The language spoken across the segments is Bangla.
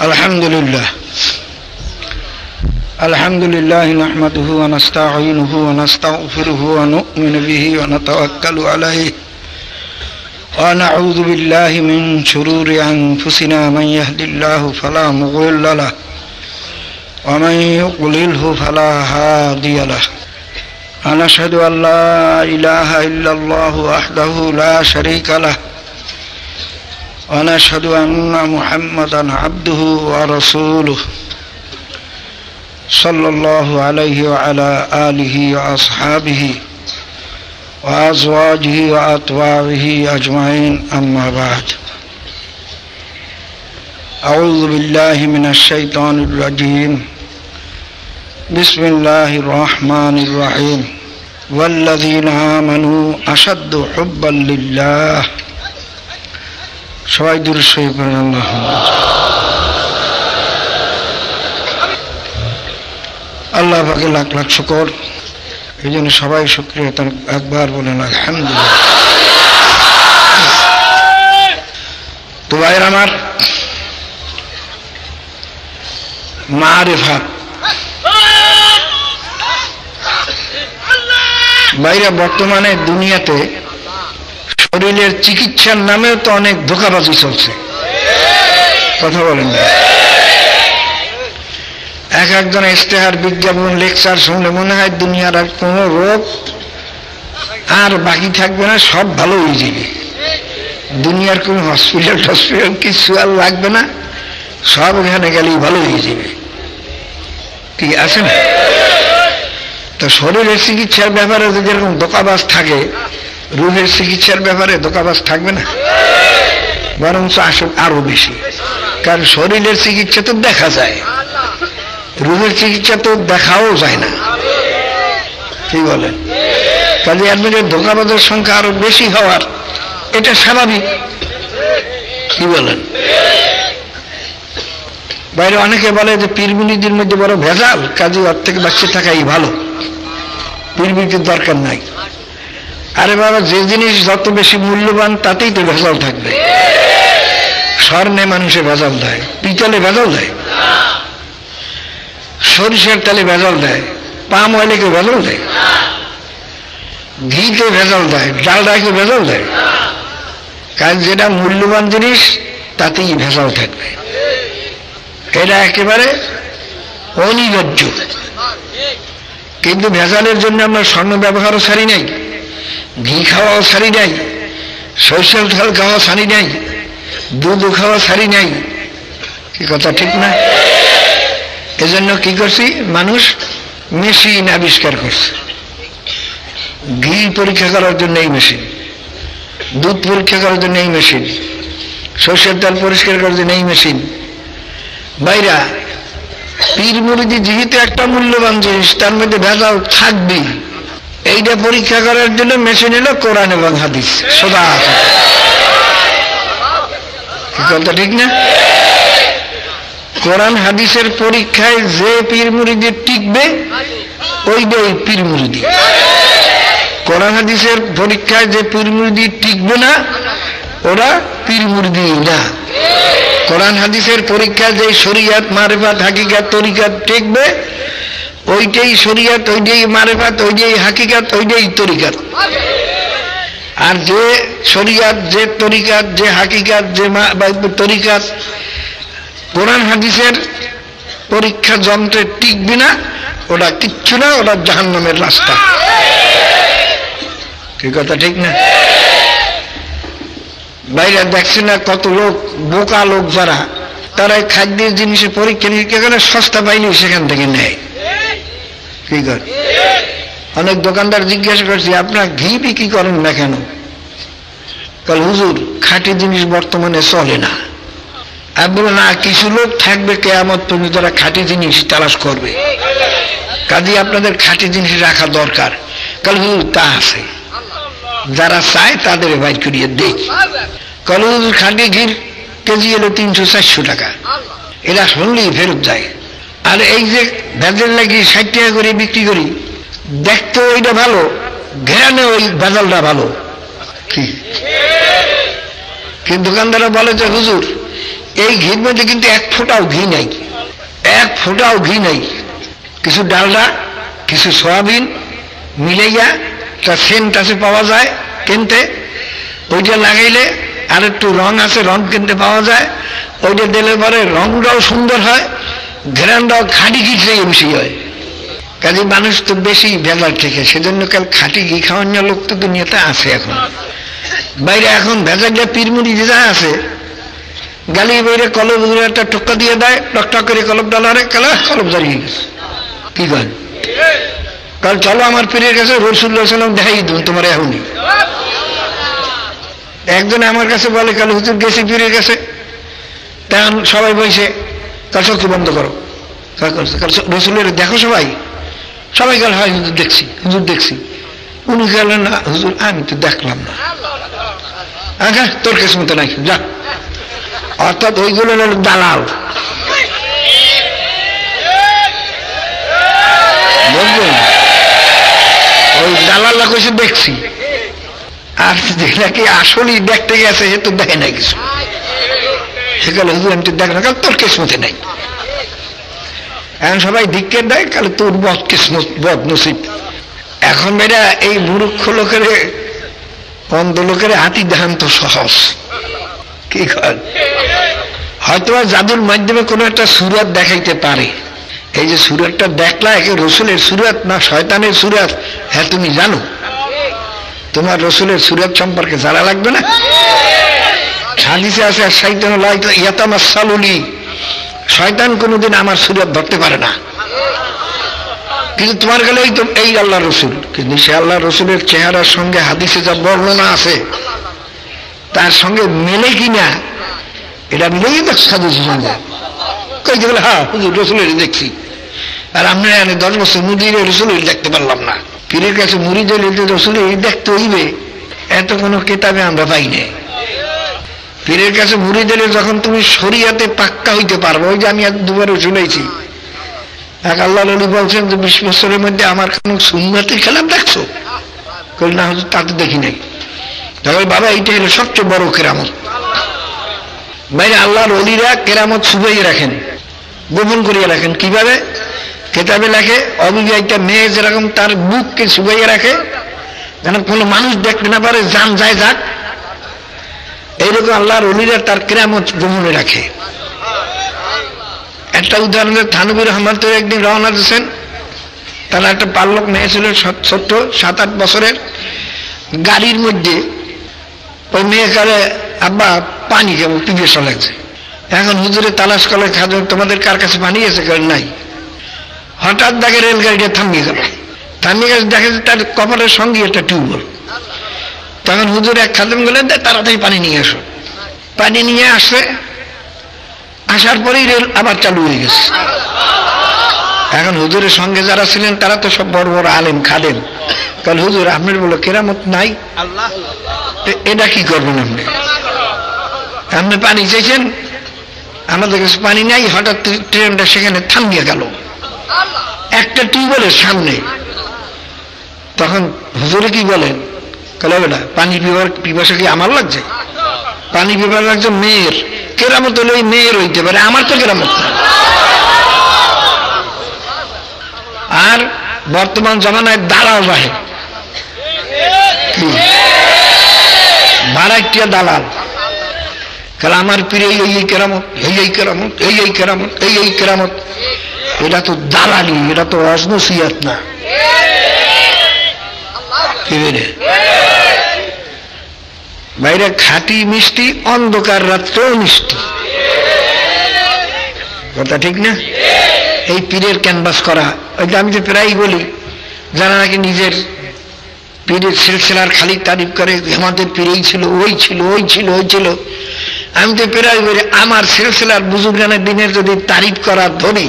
আলহামদুলিল্লাহ নাহমাদুহু ওয়া নাস্তাঈনুহু ওয়া নাস্তাগফিরুহু ওয়া নু'মিনু বিহি ওয়া নাতাওয়াক্কালু আলাইহি ওয়া নাউযু বিল্লাহি মিন শুরুরি আনফুসিনা মান ইয়াহদিল্লাহু ফালা মুদিল্লা লাহু ওয়া মান ইউদ্লিলহু ফালা হাদিয়া লাহু ওয়া নাশহাদু আন লা ইলাহা ইল্লাল্লাহু ওয়াহদাহু লা শারীকা লাহু ونشهد أن محمدا عبده ورسوله صلى الله عليه وعلى آله وأصحابه وأزواجه وأتباعه أجمعين أما بعد أعوذ بالله من الشيطان الرجيم بسم الله الرحمن الرحيم والذين آمنوا أشد حبا لله সবাই দূরে সই করেন আল্লাহ। আল্লাহ পাকে লাখ লাখ শুকর, এই জন্য সবাই শুকরিয়া তার একবার বলেন আলহামদুলিল্লাহ। তো ভাইয়ের আমার, মারিফাত ভাইরা বর্তমানে দুনিয়াতে শরীরের চিকিৎসার নামেও তো অনেক ধোঁকাবাজি চলছে, কথা বলেন না? এক একজন ইশতেহার, বিজ্ঞাপন, লেকচার শুনলে মনে হয় দুনিয়ার আর কোনো রোগ আর বাকি থাকবে না, সব ভালো হয়ে যাবে। দুনিয়ার কোনো হসপিটাল কিছু আর লাগবে না, সব এখানে গেলেই ভালো হয়ে যাবে, ঠিক আছে না? তো শরীরের চিকিৎসার ব্যাপারে যদি এরকম ধোঁকাবাজ থাকে, রুহের চিকিৎসার ব্যাপারে ধোঁকাবাজ থাকবে না? বরঞ্চ আসল আরো বেশি। কারণ শরীরের চিকিৎসা তো দেখা যায়, রুহের চিকিৎসা তো দেখাও যায় না, কি বলেন? কাজে আপনাদের ধোঁকাবাজের সংখ্যা আরো বেশি হওয়ার এটা স্বাভাবিক, কি বলেন? বাইরে অনেকে বলে যে পীরমুনিদের মধ্যে বড় ভেজাল, কাজে ওর থেকে বাঁচিয়ে থাকাই ভালো, পীরমুনিদের দরকার নাই। আরে বাবা, যে জিনিস যত বেশি মূল্যবান তাতেই তো ভেজাল থাকবে। স্বর্ণে মানুষে ভেজাল দেয়, পিতলে ভেজাল দেয়, সরিষার তেলে ভেজাল দেয়, পাম অয়েলে কেউ ভেজাল দেয়, ঘিতে ভেজাল দেয়, ডালডায় কেউ ভেজাল দেয়। কারণ যেটা মূল্যবান জিনিস তাতেই ভেজাল থাকবে, এটা একেবারে অনিবার্য। কিন্তু ভেজালের জন্য আমরা স্বর্ণ ব্যবহারও ছাড়ি নাই, ঘি খাওয়াও ছাড়ি নাই, সরিষার তেল খাওয়া ছাড়ি নাই, দুধ খাওয়া ছাড়ি নাই, কি কথা ঠিক না? এজন্য কি করছি, মানুষ মেশিন আবিষ্কার করছে। ঘি পরীক্ষা করার জন্য এই মেশিন, দুধ পরীক্ষা করার জন্য এই মেশিন, সরিষার তেল পরিষ্কার করার জন্য এই মেশিন। ভাইরা, পীর মুরিদি যেহেতু একটা মূল্যবান জিনিস, তার মধ্যে ভেজাল থাকবেই, এইটা পরীক্ষা করার জন্য মেশিন এলো কোরআন এবং হাদিস, সোজা কথা ঠিক না? কোরআন হাদিসের পরীক্ষায় যে পীর মুরিদি টিকবে ওইটাই পীর মুরিদি। কোরআন হাদিসের পরীক্ষায় যে পীর মুরিদি টিকবে না ওরা পীর মুরিদি না। কোরআন হাদিসের পরীক্ষায় যে শরিয়ত, মারিফাত, হাকিকাত, তরিকাত টিকবে ওইটাই শরিয়ত, ওইটাই মারিফাত, ওইটাই হাকিকাত, ওইটাই তরিকাত। আর যে শরিয়ত, যে তরিকাত, যে হাকিকাত, যে তরিকাত কোরআন হাদিসের পরীক্ষা যন্ত্রে টিকবে না, ওটা কিচ্ছু না, ওটা জাহান্নামের রাস্তা, কি কথা ঠিক না? বাইরে দেখছি না কত লোক, বোকা লোক যারা, তারা খাদ্যের জিনিসের পরীক্ষা নিরীক্ষা করে, সস্তা পাইলে সেখান থেকে নেয়, কি করে? অনেক দোকানদার জিজ্ঞাসা করছি, আপনার ঘি বিক্রি করেন না কেন? কাল হুজুর, খাঁটি জিনিস বর্তমানে চলে না। আর বলো না, কিছু লোক থাকবে কিয়ামত পর্যন্ত যারা খাঁটি জিনিস তালাশ করবে, কাজে আপনাদের খাঁটি জিনিস রাখা দরকার। কাল হুজুর, তা আছে, যারা চায় তাদের বাইর করিয়ে দেই। কাল হুজুর, খাঁটি ঘির কেজি এলো 300-400 টাকা, এরা শুনলেই ফেরত যায়। আর এই যে ভেজাল লাগিয়ে 60 টাকা করে বিক্রি করি, দেখতে ওইটা ভালো, ঘেরানে ওই ভেজালটা ভালো, কি? কিন্তু দোকানদাররা বলে যে হুজুর এই ঘির মধ্যে কিন্তু এক ফোঁটাও ঘি নাই, এক ফোঁটাও ঘি নাই। কিছু ডালডা, কিছু সয়াবিন মিলাইয়া তার সেন্ট আছে পাওয়া যায় কিনতে, ওইটা লাগাইলে আর একটু রং আছে, রং কিনতে পাওয়া যায়, ওইটা দিলে পরে রংটাও সুন্দর হয়, ঘেরানটাও খাঁটি ঘি খেয়ে বেশি হয়। কাজে মানুষ তো বেশি ভেজাল থেকে, সেজন্য কাল খাঁটি ঘি খাওয়ানো লোক তো দুনিয়াতে আছে এখন। বাইরে এখন ভেজালটা পিরমুড়ি যা আছে, গালি বাইরে কলম একটা টোক্কা দিয়ে দেয়, টকটক করে কলম ডালারে কালা কলম দাঁড়িয়ে গেছে। কি করেন? কাল চলো আমার পীরের কাছে, রাসূলুল্লাহ সাল্লাল্লাহু আলাইহি ওয়াসাল্লাম দেখাই দেবো তোমার এখনই। একজন আমার কাছে বলে, কাল হুজুর গেছি পীরের কাছে, তখন সবাই বসে কাল চক্ষু বন্ধ করো, রাসূলের দেখো সবাই, সবাই গেল হয় হুজুর দেখছি, হুজুর দেখছি। উনি গেলেন না, হুজুর আমি তো দেখলাম না। আচ্ছা তোর কিসমত নাই, যা। অর্থাৎ ওইগুলো হলো দালাল, বুঝলেন? ওই দালালরা কইছে দেখছি, আর যেটাকে আসলেই দেখতে গেছে সে তো দেখে নাই কিছু। সেখানে হুজুর আমি তো দেখ না, কাল তোর কিসমতে নাই। এখন সবাই ধিক্কার দেয়, কাল তোর বদ কিসমত, বদ নসিব। এখন মেয়েরা এই মূর্খ লোকের, অন্ধ লোকের হাতি দেখান তো সহজ। কি কর? হয়তো জাদুর মাধ্যমে কোনো একটা সুরাত দেখাইতে পারে। এই যে সুরাতটা দেখলা, একে রসুলের সুরাত না শয়তানের সুরাত, হ্যাঁ তুমি জানো? তোমার রসুলের সুরাত সম্পর্কে জানা লাগবে না? হাদিসে আছে শয়তান লা ইয়াতামাসসালুলি, শয়তান কোনোদিন আমার সুরাত ধরতে পারে না। কিন্তু তোমার গেলে এই আল্লাহ রসুল, কিন্তু সে আল্লাহ রসুলের চেহারার সঙ্গে হাদিসে যা বর্ণনা আছে তার সঙ্গে মেলে কিনা এটা মিলেই দেখছি হাদিসের সঙ্গে। কইতে গেলে হ্যাঁ হুজুর রসুলের দেখছি, আর আমরা 10 বছর মুদির রসুলের দেখতে পারলাম না। পীরের কাছে মুরিদ রসুলের দেখতে হইবে, এত কোনো কিতাবে আমরা পাই নাই। পীরের কাছে মুরিদ এলে যখন তুমি শরিয়াতে পাক্কা হইতে পারবো, ওই যে আমি দুবারও শুনেছি এক আল্লাহ নবী বলছেন যে 20 বছরের মধ্যে আমার কোন সুন্নতের খেলাফ দেখছো? না হুজুর তা তো দেখি নাই। তখন বাবা এইটা হলো সবচেয়ে বড় কেরামত। বাইরে আল্লাহর ওলিরা কেরামত ছুপাইয়ে রাখেন, গোপন করিয়া রাখেন। কিভাবে? কেতাবে লেখে অবিবাহিতা মেয়ে যেরকম তার বুককে ছুপাইয়ে রাখে যেন কোনো মানুষ দেখতে না পারে, জান যায় যাক, এইরকম আল্লাহর ওলিরা তার কেরামত গোপনে রাখে। একটা উদাহরণ, থানবী রহমতের একদিন রওনা দিয়েছেন, তারা একটা পাল্লক মেয়ে ছিল ছোট্ট 7-8 বছরের, গাড়ির মধ্যে ওই মেয়ে কালে আব্বা পানি খাবো, পিপাসা লাগছে। এখন হুজুরে তালাশ করলে, খাজর তোমাদের কার কাছে পানি আছে? নাই। হঠাৎ দেখে রেলগাড়িটা থামিয়ে গেল, থামিয়ে গেছে, দেখে তার কপালের সঙ্গে একটা টিউবওয়েল। তখন হুজুর এক খাদেম গেলেন, তাড়াতাড়ি পানি নিয়ে আসো। পানি নিয়ে আসে, আসার পরেই রেল আবার চালু হয়ে গেছে। এখন হুজুরের সঙ্গে যারা ছিলেন তারা তো সব বড় বড় আলেম খাদেম। কাল হুজুর আপনার বলো কেরামত নাই, এটা কি করবেন আপনি? আপনি পানি চাইছেন, আমাদের কাছে পানি নাই। হঠাৎ ট্রেনটা সেখানে থামিয়ে গেল একটা টিউবওয়েলের সামনে। তখন হুজুরে কি বলেন? কালে বেটা পানি পিপাসা কি আমার লাগছে? পানি পিপাসা লাগছে মেয়ের। কেরামত হলে ওই মেয়ের হইতে পারে, আমার তো কেরামত না। আর বর্তমান জমানায় দালাল রাহে, ভাড়াটিয়া দালাল। কারণ আমার পীরে এই কেরামত, এই কেরামত, এই কেরামত, এই কেরামত। এটা তো দালালি, এটা তো অজনসিয়াত না। বাইরে খাঁটি মিষ্টি, অন্ধকার রাত্রেও মিষ্টি, কথা ঠিক না? এই পীরের ক্যানভাস করা, ওইটা আমি তো প্রায়ই বলি, যারা নাকি নিজের পীরের সিলসিলার খালি তারিফ করে, আমাদের পীরেই ছিল, ওই ছিল, ওই ছিল, ওই ছিল। আমি তো প্রায় বলি, আমার সিলসিলার বুজুর্গানের দিনের যদি তারিফ করা ধরি,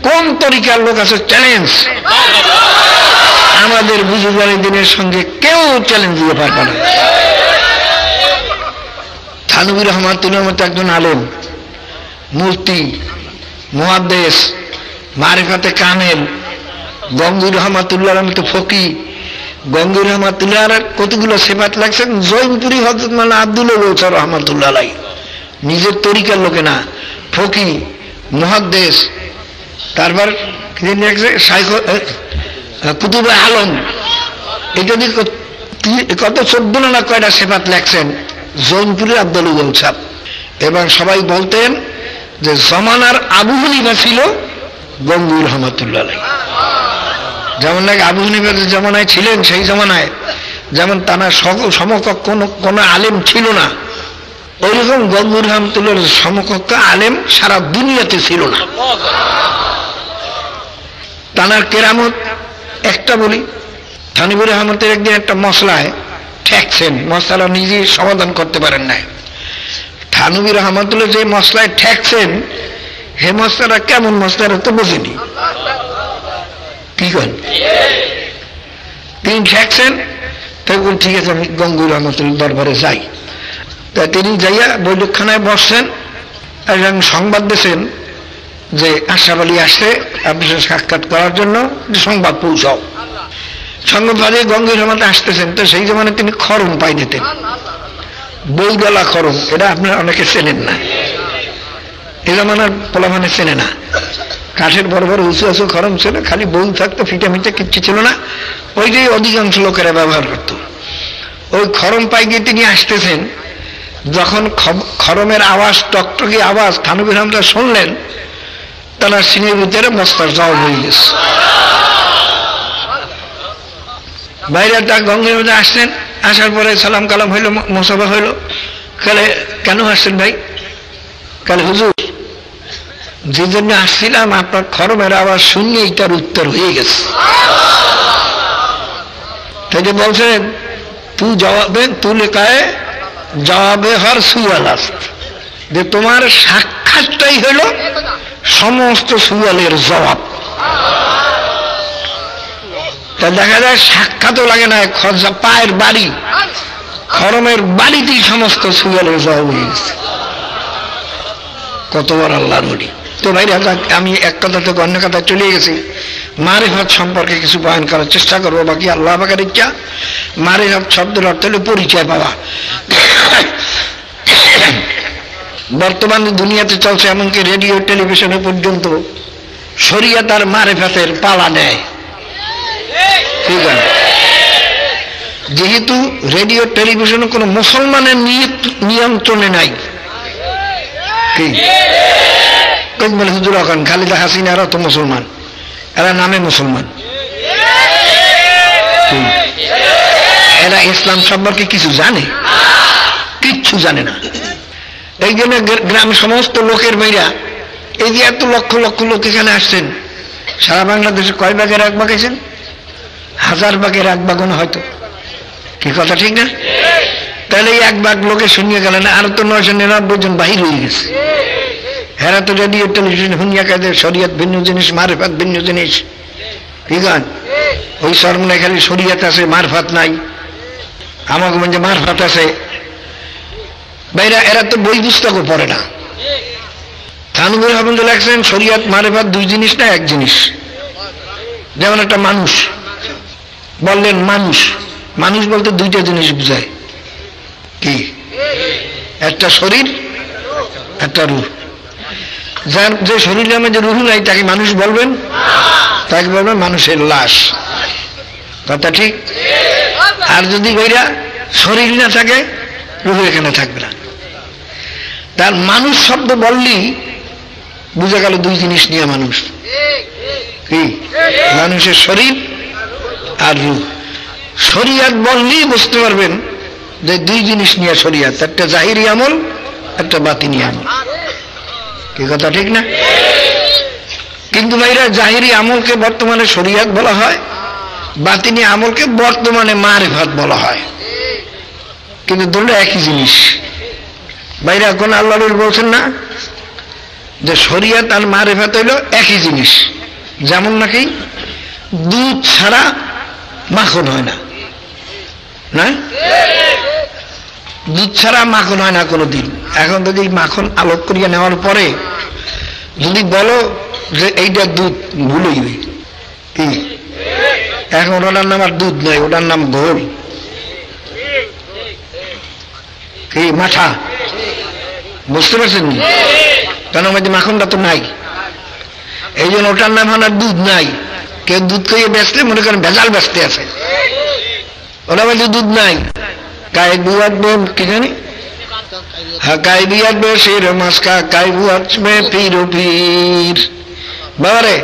কোন তরিকার লোক আছে চ্যালেঞ্জ? আমাদের বুজুর্গানের দিনের সঙ্গে কেউ চ্যালেঞ্জ দিতে পারবে না। থানবী রহমাতুল্লাহর মতো একজন আলেম, মুফতি, মুহাদ্দিস, মারিফাতে কামেল, গঙ্গুর রহমাতুল্লাহর মতো ফকি, গঙ্গুর রহমাতুল্লাহর কতগুলো সিফাত লাগছেন। জৈনপুরি হযরত মাওলানা আব্দুল ওয়াদুদ রহমাতুল্লাহ আলাইহি, নিজের তরিকার লোকে না, ফকি, মুহাদ্দিস, তারপর কুতুবে আলম ইত্যাদি কত 14 না কয়টা সেফাত লেখছেন জৌনপুরের আব্দুল উল সাহেব। এবং সবাই বলতেন যে জমানার আবু হানিফা ছিল গঙ্গুর রহমাতুল্লাহ আলাইহি। যেমন নাকি আবু হানিফা যে জমানায় ছিলেন সেই জমানায় যেমন তার সমকক্ষ কোনো আলেম ছিল না, ওইরকম গঙ্গুর রহমাতুল্লাহর সমকক্ষ আলেম সারা দুনিয়াতে ছিল না। তানার কেরামত একটা বলি, থানিবুর রহমতের একদিন একটা মশলায় ঠেকছেন, মশলা নিজে সমাধান করতে পারেন নাই। থানবী রহমতুল্লাহ যে মশলায় ঠেকছেন হে মশলাটা কেমন মশলাটা তো বোঝেনি, কি করেন তিনি ঠেকছেন। তাই বল ঠিক আছে আমি গঙ্গুর রহমতুল্লাহ দরবারে যাই। তা তিনি যাইয়া বৈঠকখানায় বসছেন, একজন সংবাদ দিয়েছেন যে আশরাফ আলী আসছে আপনার সাথে সাক্ষাৎ করার জন্য, সংবাদ পৌঁছাও। সংবাদে গঙ্গুর রহমত আসতেছেন। তো সেই জমানে তিনি খরম পাই দিতেন, বইগলা খরম, এটা আপনারা অনেকে চেনেন না, এ জমানার পোলামানে চেনে না। কাঠের বড় বড় উঁচু উঁচু খরম ছিল, খালি বই থাকতো, ফিটা মিটা কিচ্ছু ছিল না, ওই যে অধিকাংশ লোকেরা ব্যবহার করত। ওই খরম পাই গিয়ে তিনি আসতেছেন, যখন খরমের আওয়াজ, টকটকি আওয়াজ থানবী রহমত শুনলেন, তারা সিনের ভিতরে মস্তার জবাব হয়ে গেছে। বাইরে তার গঙ্গের মধ্যে আসছেন, আসার পরে সালাম কালাম হইল, মোসাফা হইল। কালে কেন আসছেন ভাই? কালে হুজুর যে জন্য আসছিলাম আপনার খরমের আওয়াজ শুনিয়েই তার উত্তর হয়ে গেছে। তাই যে বলছেন তুই জবাবে তু লেখায় জবাবে হর সুয়াল আস্ত, যে তোমার সাক্ষাৎটাই হইল সমস্ত সুয়ালের জবাব। তা দেখা যায় সাক্ষাৎও লাগে না, পায়ের বাড়ি, খরমের বাড়িতেই সমস্ত সুয়ালের জবাব হয়ে গেছে। কতবার আল্লাহর ওলি। তো ভাইরা আমি এক কথা থেকে অন্য কথা চলে গেছি। মারিফাত সম্পর্কে কিছু বয়ান করার চেষ্টা করবো, বাকি আল্লাহ পাকের ইচ্ছা। মারিফাত শব্দের অর্থ হলো পরিচয় পাওয়া। বর্তমানে দুনিয়াতে চলছে এমনকি রেডিও টেলিভিশনে পর্যন্ত শরিয়াত আর মারিফাতের পালা নেয়। ঠিক আছে, যেহেতু রেডিও টেলিভিশনে কোনো মুসলমানের নিয়ন্ত্রণে নাই। বলে হুজুর এখন খালিদা হাসিনা এরা তো মুসলমান, এরা নামে মুসলমান, এরা ইসলাম সম্পর্কে কিছু জানে? কিচ্ছু জানে না। এই জন্য গ্রামের সমস্ত লোকের মেয়েরা, এই যে এত লক্ষ লক্ষ লোক এখানে আসছেন, সারা বাংলাদেশে কয় ভাগের 1 ভাগ আছেন? 1000 ভাগের 1 ভাগ হয়তো, কি কথা ঠিক না? তাহলে এই 1 ভাগ লোকে শুনিয়ে গেলেন, আর তো 999 জন বাহির হয়ে গেছে। হেরা তো রেডিও টেলিভিশন শুনিয়া কাদের শরিয়ত ভিন্ন জিনিস, মারফাত ভিন্ন জিনিস। ঠিক আছে, ওই সরমনে খালি শরিয়ত আছে, মারফাত নাই। আমাকে মধ্যে মারফাত আছে। ভাইরা এরা তো বই পুস্তকও পড়ে না। থানবীর রহমত লেখছেন শরিয়ত মারফাত 2 জিনিস না 1 জিনিস। যেমন একটা মানুষ বললেন, মানুষ মানুষ বলতে 2টা জিনিস বুঝায়। কি? একটা শরীর, একটা রূহ। যার যে শরীরে আমাদের রূহ নাই তাকে মানুষ বলবেন? তাকে বলবেন মানুষের লাশ। কথা ঠিক? আর যদি ভাইরা শরীর না থাকে, রূহ এখানে থাকবে না। তার মানুষ শব্দ বললেই বুঝা গেল 2 জিনিস নিয়ে মানুষ। কি? মানুষের শরীর আর রূহ। শরিয়াত বললেই বুঝতে পারবেন যে 2 জিনিস নিয়ে শরিয়াত, একটা জাহিরি আমল, একটা বাতিনি আমল। কি কথা ঠিক না? কিন্তু ভাইরা জাহিরি আমলকে বর্তমানে শরিয়াত বলা হয়, বাতিনি আমলকে বর্তমানে মারিফাত বলা হয়। কিন্তু দুটো একই জিনিস। ভাইরা কোন আল্লাহ বলছেন না যে শরিয়াত আর মারিফাত হইল একই জিনিস। যেমন নাকি দুধ ছাড়া মাখন হয় না, না? দুধ ছাড়া মাখন হয় না কোনোদিন। এখন যদি মাখন আলোক করিয়া নেওয়ার পরে যদি বলো যে এইটা দুধ, ভুল হইবে। কি? এখন ওটার নাম আর দুধ নয়, ওটার নাম ঘোল। কি? মাঠা। বুঝতে পারছেন? কারণ আমাদের মাখনটা তো নাই, এই জন্য ওটার নাম হলো দুধ নাই। কেউ দুধ খাইয়ে বেচলে মনে করেন ভেজাল বেচতে আছে, ওরা বলছে দুধ নাই। কাই বুয়াত কি জানি, হ্যাঁ কাই বিয়াত বে শের মাসকা কাই বুয়াত মে পীর পীর। বাবারে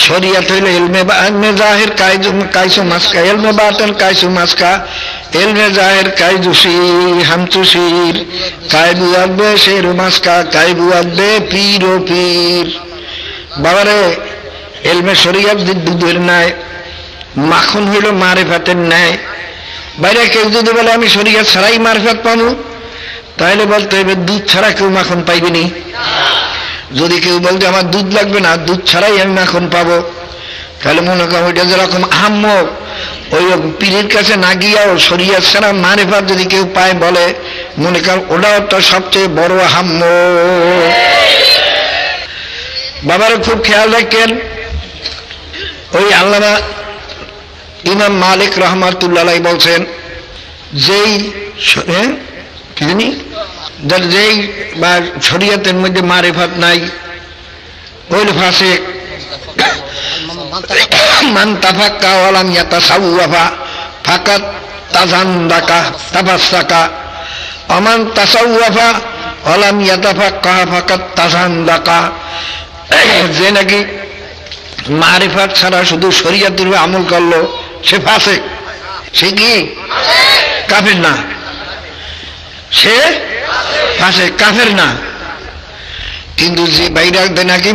শরিয়াত হইলে ইলমে জাহির কাইসু মাসকা, ইলমে বাতিন কাইসু মাসকা, ইলমে জাহির কাইজুসি হামচুসির, কাই বুয়াত বে শের মাসকা কাই বুয়াত বে পীর পীর। বাবারে ইলমে শরিয়াত দুধের ন্যায়, মাখন হইল মারিফাতের ন্যায়। বাইরে কেউ যদি বলে আমি শরিয়াত ছাড়াই মারিফাত পাবো, তাহলে বলতে হবে দুধ ছাড়া কেউ মাখন পাইবেনি। যদি কেউ বলতে আমার দুধ লাগবে না, দুধ ছাড়াই আমি মাখন পাবো, তাহলে মনে করেন ওইটা যেরকম আহাম্মক, ওই পীরের কাছে না গিয়াও শরিয়াত ছাড়া মারিফাত যদি কেউ পায় বলে, মনে করেন ওটাও তো সবচেয়ে বড় আহাম্মক। বাবারা খুব খেয়াল রাখেন, ওই আল্লামা ইমাম মালিক রহমাতুল্লাহ বলছেন, যেই কি জানি যেই বা শরিয়াতের মধ্যে মারিফাত নাই ওই ফাসিক। মান তাফাক্কা ওয়া লাম ইয়াতাসাওয়াফা ফাকাত তাজান্দাকা তাফাসসাকা, আমান তাসাওয়াফা ওয়া লাম ইয়াতাফাক্কা ফাকাত তাজান্দাকা। যে নাকি মারিফাত ছাড়া শুধু শরিয়াতের আমল করলো সে ফাসিক। সে কি কাফের না, সে ফাসিক, কাফের না। কিন্তু যে বাইরে নাকি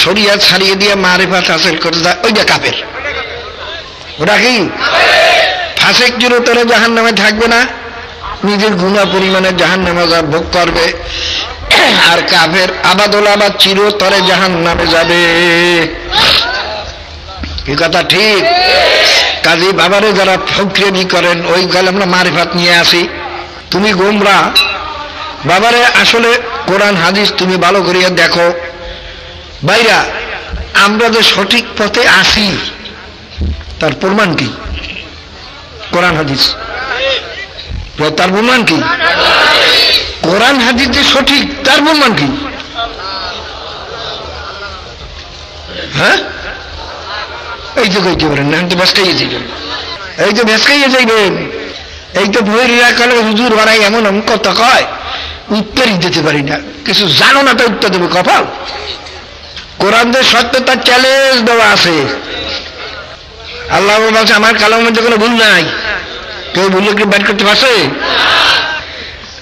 শরিয়াত ছাড়িয়ে দিয়ে মারিফাত হাসিল করে যায় ওইটা কাফের। ওটা কি ফাসিক? চিরতরে জাহান্নামে থাকবে না, নিজের গুনাহ পরিমাণে জাহান্নামে ভোগ করবে। আর কাফের আবাদুল আবাদ চিরতরে জাহান্নামে যাবে। কি কথা ঠিক? কাজী বাবারে যারা ফকরিয়ানি করেন, ওই গেলে আমরা মারিফাত নিয়ে আসি, তুমি গোমরা। বাবারে আসলে কোরআন হাদিস তুমি ভালো করিয়া দেখো। বাইরা আমরা যে সঠিক পথে আসি তার প্রমাণ কি? কোরআন হাদিস। তার প্রমাণ কি? কোরআন হাদিস যে সঠিক তার প্রমাণ কি? হ্যাঁ, এই তো কইতে পারেন না, তো ভেসকাইয়ে যাইবেন, এই তো ভেসকাইয়ে যাইবেন। এই তো বইরা কালে হুজুর বাড়াই এমন কথা কয়, উত্তরই দিতে পারি না। কিছু জানো না তো উত্তর দেবে কপাল। কোরআন যে সত্যতার চ্যালেঞ্জ দেওয়া আছে। আল্লাহ বলছে আমার কালামের মধ্যে কোনো ভুল নাই, কেউ ভুলে কি বের করতে পারছে?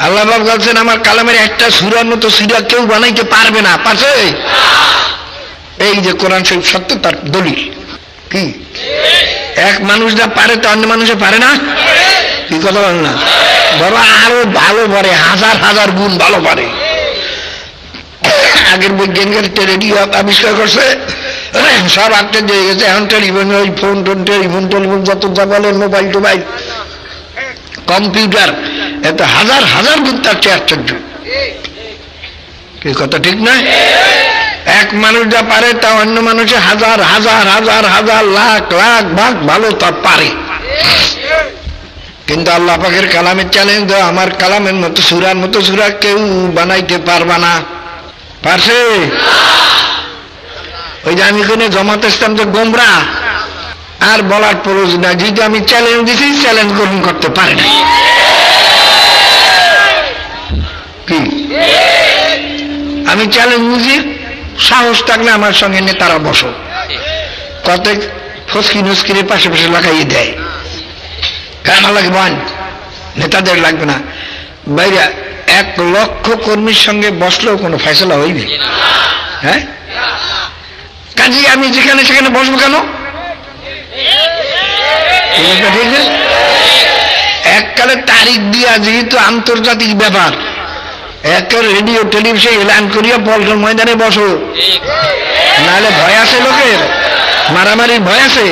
আল্লাহ বলছেন আমার কালামের একটা সূরার মতো সূরা কেউ বানাইতে পারবে না, পারছে? এই যে কোরআন শরীফ সত্যতার দলিল। কি এক মানুষ যা পারে তো অন্য মানুষে পারে না? কি কথা বল না? বড় আরো ভালো পারে, হাজার হাজার গুণ ভালো পারে। আগের বৈজ্ঞানিক রেডিও আবিষ্কার করছে, সব আপডেট হয়ে গেছে। এখন টেলিফোন, ওই ফোন টোন, টেলিফোন যত যা বলেন, মোবাইল টোবাইল, কম্পিউটার, এত হাজার হাজার গুণ তার চেয়ে আশ্চর্য। কি কথা ঠিক না? এক মানুষ যা পারে তা অন্য মানুষে হাজার হাজার হাজার হাজার লাখ লাখ ভাগ ভালো তা পারে। কিন্তু আল্লাহ পাকের কালামের চ্যালেঞ্জ, আমার কালামের মতো সূরার মতো সূরা কেউ বানাইতে পারবা না। পারছে? ওই যে আমি কোনে জামাত ইসলাম যে গোমরা, আর বলার প্রয়োজন নাই। যেহেতু আমি চ্যালেঞ্জ দিছি, চ্যালেঞ্জ গ্রহণ করতে পারে না। কি আমি চ্যালেঞ্জ দিছি, সাহস থাকলে আমার সঙ্গে নেতারা বসো। কত ফসকি নস্কিরে পাশে পাশে লাগাইয়ে দেয়, কেন লাগবে? নেতাদের লাগবে না। বাইরে 1 লক্ষ কর্মীর সঙ্গে বসলেও কোনো ফয়সালা হইবে? হ্যাঁ, কাজে আমি যেখানে সেখানে বসবো কেন? এককালে তারিখ দিয়া, যেহেতু আন্তর্জাতিক ব্যাপার, একের রেডিও টেলিভিশন এলান করিয়া পল্টন ময়দানে বসো, নাহলে ভয় আছে লোকের, মারামারির ভয় আছে।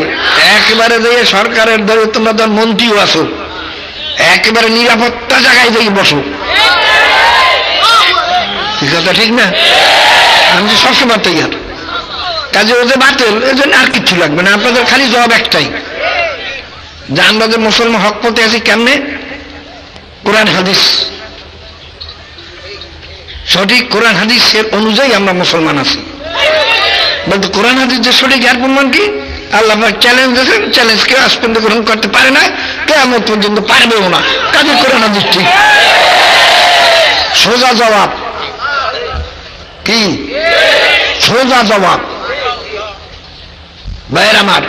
একেবারে দিয়ে সরকারের ধরে তোমরা তো মন্ত্রীও আছো, একেবারে নিরাপত্তা জায়গায় দিয়ে বসো। কথা ঠিক না? আমি তো সবসময় তৈরি। কাজে ওদের বাতিল, এই জন্য আর কিচ্ছু লাগবে না। আপনাদের খালি জবাব একটাই, যে আমরা যে মুসলমান হক পথে আছি কেমনে? কোরআন হাদিস সঠিক কোরআন হাদিসের অনুযায়ী আমরা মুসলমান আছি। বলতো কোরআন হাদিস যে সঠিক এর প্রমাণ কি? আল্লাহ চ্যালেঞ্জ দিয়েছেন, চ্যালেঞ্জ কেউ আজ পর্যন্ত গ্রহণ করতে পারে না, কিয়ামত পর্যন্ত পারবেও না। কাজে কোরআন হাদিস ঠিক। সোজা জবাব কি? সোজা জবাব। ভাইয়ের আমার,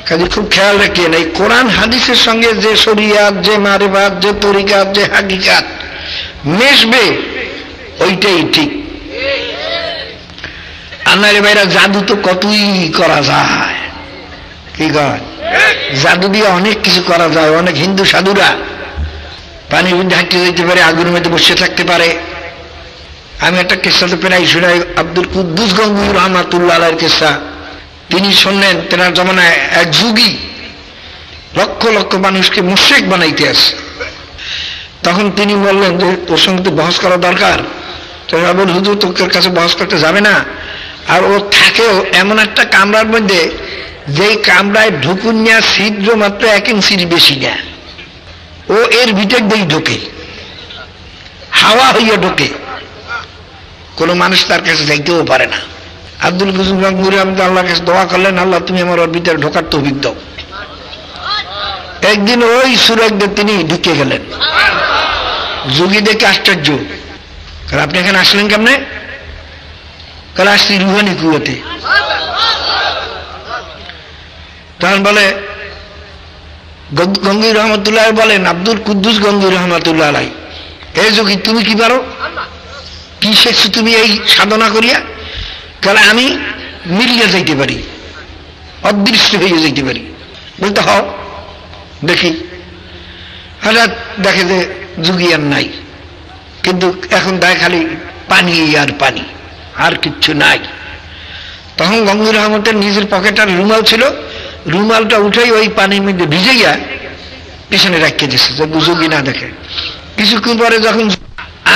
কাজে খুব খেয়াল রাখিয়েন, এই কোরআন হাদিসের সঙ্গে যে শরিয়াত, যে মারিফাত, যে তরিকাত, যে হাকিকাত মেশবে ওইটাই ঠিক। আনারে ভাইরা, জাদু তো কতই করা যায়, কি কয়? জাদু দিয়ে অনেক কিছু করা যায়। অনেক হিন্দু সাধুরা পানির মধ্যে হাঁটতে যেতে পারে, আগুনের মধ্যে বসে থাকতে পারে। আমি একটা কিস্সাতে প্রায় শোনাই, আব্দুল কুদ্দুস গঙ্গুহি রহমাতুল্লাহ আলাইহির কিস্সা। তিনি শুনলেন তেনার জমানায় এক যুগী লক্ষ লক্ষ মানুষকে মুশরিক বানাইতে আসে। তখন তিনি বললেন যে তোর সঙ্গে তো বহস করা দরকার। তো বল, হুজুর তোর কাছে বহস করতে যাবে না। আর ও থাকেও এমন একটা কামরার মধ্যে, যেই কামরায় ঢুকুনিয়া ছিদ্র মাত্র 1 ইঞ্চির বেশি না। ও এর ভিতর দিয়েই ঢোকে, হাওয়া হইয়া ঢোকে, কোনো মানুষ তার কাছে যাইতেও পারে না। আব্দুল কুদ্দুস গঙ্গুহি আল্লাহর কাছে দোয়া করলেন, আল্লাহ তুমি আমার ওর ভিতরে ঢোকার তৌফিক দাও। একদিন ওই সুরাগদের তিনি ঢুকে গেলেন। যোগী দেখে আশ্চর্য, আপনি এখানে আসলেন কেমনে? কাল আসছি রুহানি কুয়াতে। তখন বলে গঙ্গুহি রহমতুল্লাহ বলেন, আব্দুল কুদ্দুস গঙ্গুহি রহমতুল্লাহ আলাই, হে যোগী তুমি কি পারো? কি শিখছো তুমি এই সাধনা করিয়া? কারণ আমি মিলিয়ে যাইতে পারি, অদৃশ্য হয়ে যাইতে পারি। বলতে হও দেখি। হঠাৎ দেখে যে যোগী আর নাই, কিন্তু এখন দেয় খালি পানি আর পানি, আর কিচ্ছু নাই। তখন গঙ্গুহি রহমতের নিজের পকেটার রুমাল ছিল, রুমালটা উঠেই ওই পানির মধ্যে ভিজাইয়া পিছনে রাখিয়ে দিচ্ছে, যে যোগী না দেখে। কিছুক্ষণ পরে যখন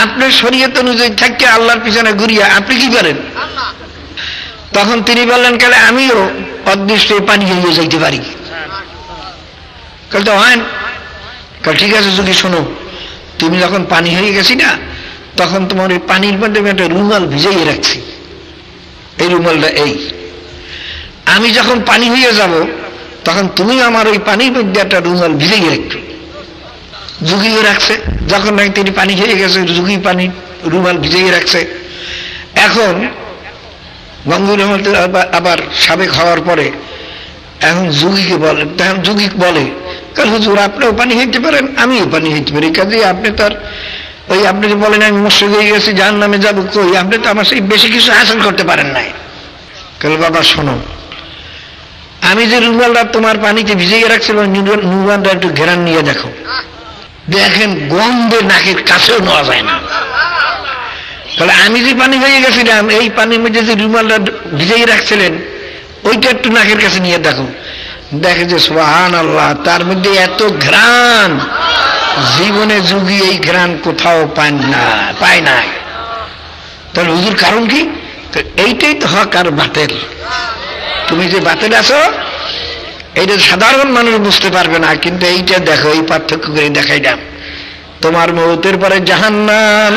আপনার শরীয়ত অনুযায়ী থাকতে আল্লাহর পিছনে ঘুরিয়া আপনি কি করেন? তখন তিনি বললেন, কালে আমিও অদৃশ্য পানি হইয়ে যাইতে পারি। কাল তো হয়। কাল ঠিক আছে যোগী, শোনো, তুমি যখন পানি হয়ে গেছি না, তখন তোমার ওই পানির মধ্যে আমি একটা রুমাল ভিজাইয়ে রাখছি। এই রুমালটা এই, আমি যখন পানি হয়ে যাব তখন তুমি আমার ওই পানির মধ্যে একটা রুমাল ভিজাইয়ে রাখবে। যোগীও রাখছে। যখন তিনি পানি হয়ে গেছে, যোগী পানি রুমাল ভিজাইয়ে রাখছে। এখন গঙ্গুহি রহমত আবার সাবেক হওয়ার পরে এখন যোগীকে বলে, তখন যোগী বলে, কাল হুজুর আপনিও পানি হইতে পারেন, আমিও পানি হইতে পারি, কাজে আপনি তো আর ওই আপনি যে বলেন আমি মুশরিক হয়ে গেছি, জাহান্নামে যাবো, কই আপনি তো আমার সেই বেশি কিছু হাসিল করতে পারেন নাই। কাল বাবা শোনো, আমি যে রুমালটা তোমার পানিতে ভিজিয়ে রাখছিলাম, রুমালটা একটু ঘেরান নিয়ে দেখো। দেখেন গন্ধে নাকের কাছেও নেওয়া যায় না। তাহলে আমি যে পানি হয়ে গেছিলাম, এই পানির মধ্যে যে রুমালটা ভিজিয়ে রাখছিলেন, ওইটা একটু নাকের কাছে নিয়ে দেখো। দেখে যে সুবহানাল্লাহ, তার মধ্যে এত ঘ্রাণ, জীবনে যোগী এই ঘ্রাণ কোথাও পায় নাই। তাহলে হুজুর কারণ কি? এইটাই তো হক আর বাতিল। তুমি যে বাতিল আছো, এইটা সাধারণ মানুষ বুঝতে পারবে না, কিন্তু এইটা দেখো, এই পার্থক্য করে দেখাইলাম। তোমার মৌতের পরে জাহান্নাম,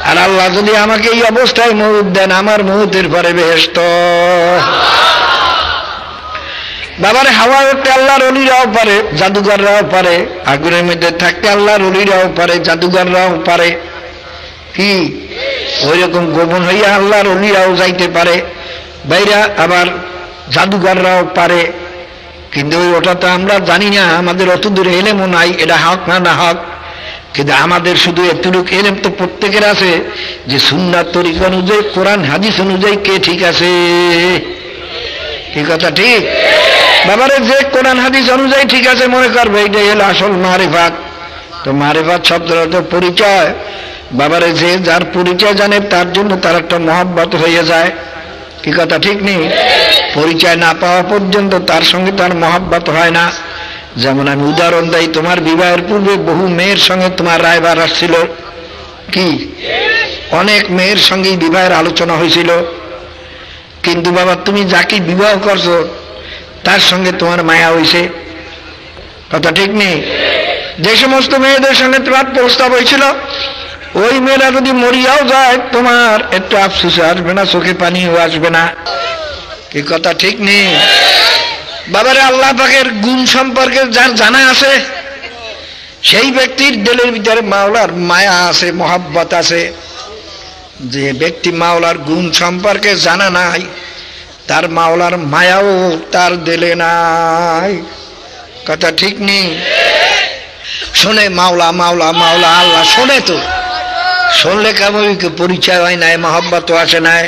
আর আল্লাহ যদি আমাকে এই অবস্থায় মৌত দেন, আমার মৌতের পরে বেহেশত। বাবারে, হাওয়া উঠতে আল্লাহর ওলিরাও পারে, জাদুঘররাও পারে, আগুনের মধ্যে থাকতে আল্লাহর ওলিরাও পারে, জাদুঘররাও পারে। কি ওই রকম গোপন হইয়া আল্লাহর ওলিরাও যাইতে পারে, বাইরা আবার জাদুঘররাও পারে। কিন্তু ওটা তো আমরা জানি না, আমাদের অত দূরে এলেমও নাই, এটা হক না হক। কিন্তু আমাদের শুধু এতটুকু এলেম তো প্রত্যেকের আছে, যে সুন্নাত তরিকা অনুযায়ী, কোরআন হাদিস অনুযায়ী কে ঠিক আছে। কি কথা ঠিক? বাবারে, যে কোরআন হাদিস অনুযায়ী ঠিক আছে মনে করবে, এইটাই হলো আসল মারিফাত। তো মারিফাত শব্দের তো পরিচয়। বাবারে, যে যার পরিচয় জানে তার জন্য তার একটা মহব্বত হয়ে যায়। কি কথা ঠিক নেই? পরিচয় না পাওয়া পর্যন্ত তার সঙ্গে তার মহব্বত হয় না। যেমন আমি উদাহরণ দেই, তোমার বিবাহের পূর্বে বহু মেয়ের সঙ্গে তোমার রায়বার আসছিল, কি অনেক মেয়ের সঙ্গেই বিবাহের আলোচনা হয়েছিল, কিন্তু বাবা তুমি যাকে বিবাহ করছো তার সঙ্গে তোমার মায়া হয়েছে। কথা ঠিক নেই? যে সমস্ত মেয়েদের সঙ্গে তোমার প্রস্তাব হয়েছিল, ওই মেয়েরা যদি মরিয়াও যায় তোমার একটু আফসোস আসবে না, চোখে পানিও আসবে না। কি কথা ঠিক নেই? বাবারে, আল্লাহ পাকের গুণ সম্পর্কে যার জানা আছে সেই ব্যক্তির দিলের ভিতরে মাওলার মায়া আছে, মহব্বত আছে। যে ব্যক্তি মাওলার গুণ সম্পর্কে জানা নাই তার মাওলার মায়াও তার দিলে নাই। কথা ঠিক নেই? শোনে মাওলা মাওলা মাওলা, আল্লাহ শোনে তো, শুনলে কেমন পরিচয় হয় নাই, মহব্বত আসে নাই।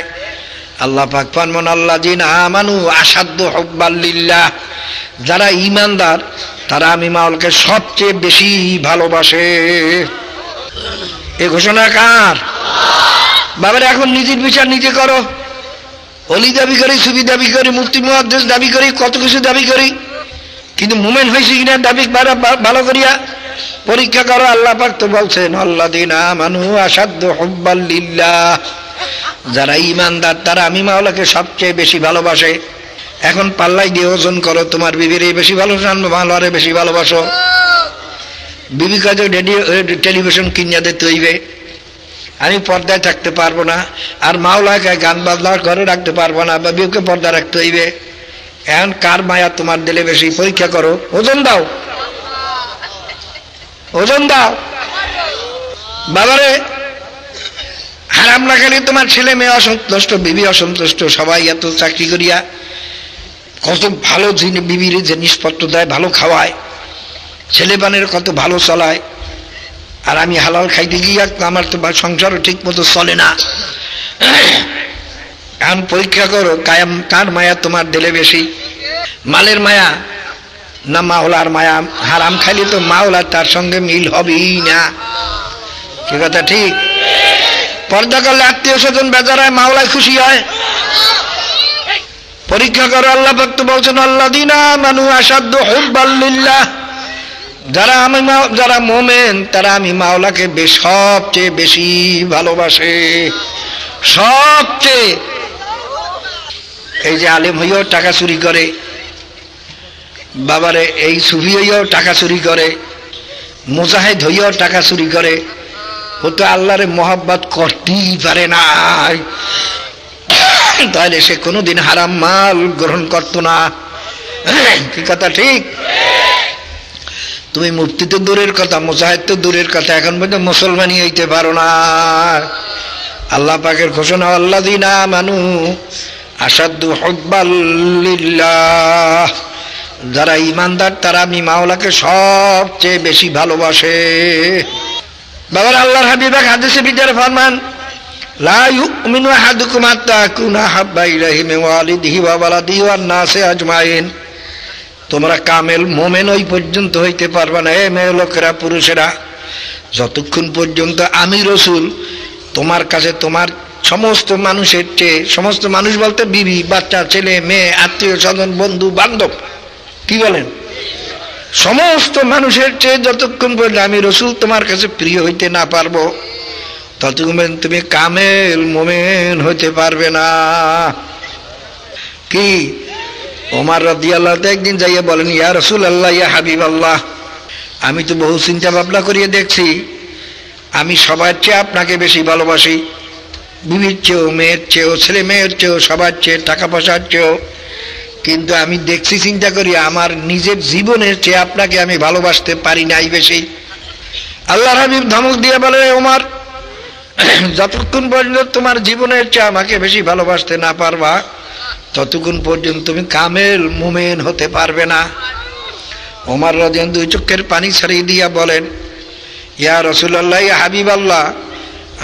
আল্লাহ পাক ফরমান আল্লাযীনা আমানু আশাদ্দু হুব্বাল লিল্লাহ, যারা ঈমানদার তারা আমি মাওলাকে সবচেয়ে বেশি ভালোবাসে। এই ঘোষণা কার? বাবারে, এখন নিজের বিচার নিজে করো। অলি দাবি করি, সুবি দাবি করি, মুফতি মুহাদ্দিস দাবি করি, কত কিছু দাবি করি, কিন্তু মুমিন হয়েছে কিনা দাবি ভালো করিয়া পরীক্ষা করো। আল্লাহ পাক তো বলছেন আল্লাযীনা আমানু আশাদ্দু হুব্বাল লিল্লাহ, যারা ঈমানদার তারা আমি মাওলাকে সবচেয়ে বেশি ভালোবাসে। এখন পাল্লাই দিয়ে ওজন করো, তোমার বিবিরে বেশি ভালোবাসো, মাওলারে বেশি ভালোবাসো। বিবি কাজে টেলিভিশন কিনিয়া দিতে হইবে, আমি পর্দায় থাকতে পারবো না, আর মাওলাকে গান বাজনার ঘরে রাখতে পারবো না, বা বিউকে পর্দা রাখতে হইবে। এখন কার মায়া তোমার দিলে বেশি? পরীক্ষা করো, ওজন দাও, ওজন দাও। বাবারে, হারাম না খেলে তোমার ছেলে মেয়ে অসন্তুষ্ট, বিবি অসন্তুষ্ট, সবাই এত চাকরি করিয়া কত ভালো বিবির জিনিসপত্র দেয়, ভালো খাওয়ায়, ছেলে পানের কত ভালো চলায়, আর আমি হালাল খাইতে গিয়া আমার তো সংসারও ঠিক মতো চলে না। এখন পরীক্ষা করো কার মায়া তোমার দিলে বেশি, মালের মায়া না মাওলার মায়া? হারাম খাইলে তো মাওলার তার সঙ্গে মিল হবেই না। কি কথা ঠিক? পর্দা করলে আত্মীয় স্বজন বেজার হয়, মাওলায় খুশি হয়। পরীক্ষা করো। আল্লাহ পাক তো বলছেন আল্লাযীনা আমানু আশাদ্দু হুব্বাল লিল্লাহ, যারা মুমিন তারা আমি মাওলাকে সবচেয়ে বেশি ভালোবাসে, সবচেয়ে। এই যে আলেম হইয়াও টাকা চুরি করে, বাবারে এই সুফি হইয়াও টাকা চুরি করে, মুজাহিদ হইয়াও টাকা চুরি করে, ও তো আল্লাহরে মহব্বত করতেই পারে না, তাহলে সে কোনোদিন হারাম মাল গ্রহণ করতো না। কি কথা ঠিক? তুমি মুফতি তো দূরের কথা, মুজাহিদ তো দূরের কথা, এখন পর্যন্ত মুসলমানই হইতে পারো না। আল্লাহ পাকের ঘোষণা আল্লাযীনা আমানু আশাদ্দু হুব্বাল লিল্লাহ, যারা ঈমানদার তারা আমি মাওলাকে সবচেয়ে বেশি ভালোবাসে। বাবার, আল্লাহর হাবিব এক হাদিসে ভিতরে ফরমান লা ইউমিনু আহাদুকুম হাত্তা আকুনা হাব্বা ইলাইহি মিন ওয়ালিদিহি ওয়া ওয়ালাদিহি ওয়ান নাসি আজমাইন, তোমরা কামেল মোমেন ওই পর্যন্ত হইতে পারবে না, এ মেয়ে লোকেরা, পুরুষেরা, যতক্ষণ পর্যন্ত আমি রসুল তোমার কাছে তোমার সমস্ত মানুষের চেয়ে, সমস্ত মানুষ বলতে বিবি, বাচ্চা, ছেলে মেয়ে, আত্মীয় স্বজন, বন্ধু বান্ধব, কি বলেন, সমস্ত মানুষের চেয়ে যতক্ষণ পর্যন্ত আমি রসুল তোমার কাছে প্রিয় হইতে না পারবো ততক্ষণ তুমি কামেল মোমেন হইতে পারবে না। কি ওমর রাদিয়াল্লাহু তাআলা একদিন যাইয়া বলেন ইয়া রাসূলুল্লাহ, ইয়া হাবিবাল্লাহ, আমি তো বহু চিন্তা ভাবনা করিয়ে দেখছি আমি সবার চেয়ে আপনাকে বেশি ভালোবাসি, বিবির চেয়েও, মেয়ের চেয়েও, ছেলে মেয়ের চেয়েও, সবার চেয়ে, টাকা পয়সার চেয়েও, কিন্তু আমি দেখছি, চিন্তা করি আমার নিজের জীবনের চেয়ে আপনাকে আমি ভালোবাসতে পারি নাই বেশি। আল্লাহর হাবিব ধমক দিয়ে বলে ওমর, যতক্ষণ পর্যন্ত তোমার জীবনের চেয়ে আমাকে বেশি ভালোবাসতে না পারবা ততক্ষণ পর্যন্ত তুমি কামেল মুমিন হতে পারবে না। ওমর রাদিয়াল্লাহু দুই চোখের পানি ছাড়িয়ে দিয়া বলেন ইয়া রাসূলুল্লাহ, ইয়া হাবিবাল্লাহ,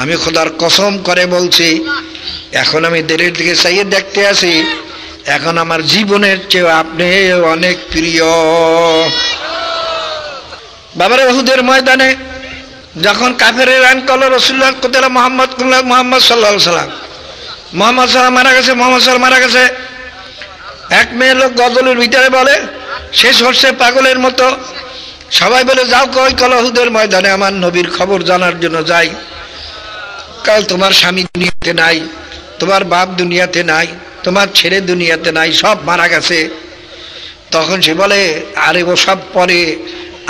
আমি খোদার কসম করে বলছি এখন আমি দিলের দিকে চাইয়ে দেখতে আছি, এখন আমার জীবনের চেয়ে আপনি অনেক প্রিয়। বাবারে, উহুদের ময়দানে যখন কাফেরের রান করল রাসূলুল্লাহ কোথায় মুহাম্মদ সাল্লাল্লাহু আলাইহি সাল্লাম, মুহাম্মদ সাল্লাল্লাহু মারা গেছে, মুহাম্মদ সাল্লাল্লাহু মারা গেছে, এক মেয়ে লোক গজলের ভিতরে বলে শেষ হচ্ছে পাগলের মতো, সবাই বলে যাও কই কল উহুদের ময়দানে আমার নবীর খবর জানার জন্য যাই, কাল তোমার স্বামী দুনিয়াতে নাই, তোমার বাপ দুনিয়াতে নাই, তোমার ছেলে দুনিয়াতে নাই, সব মারা গেছে। তখন সে বলে আরে ও সব পরে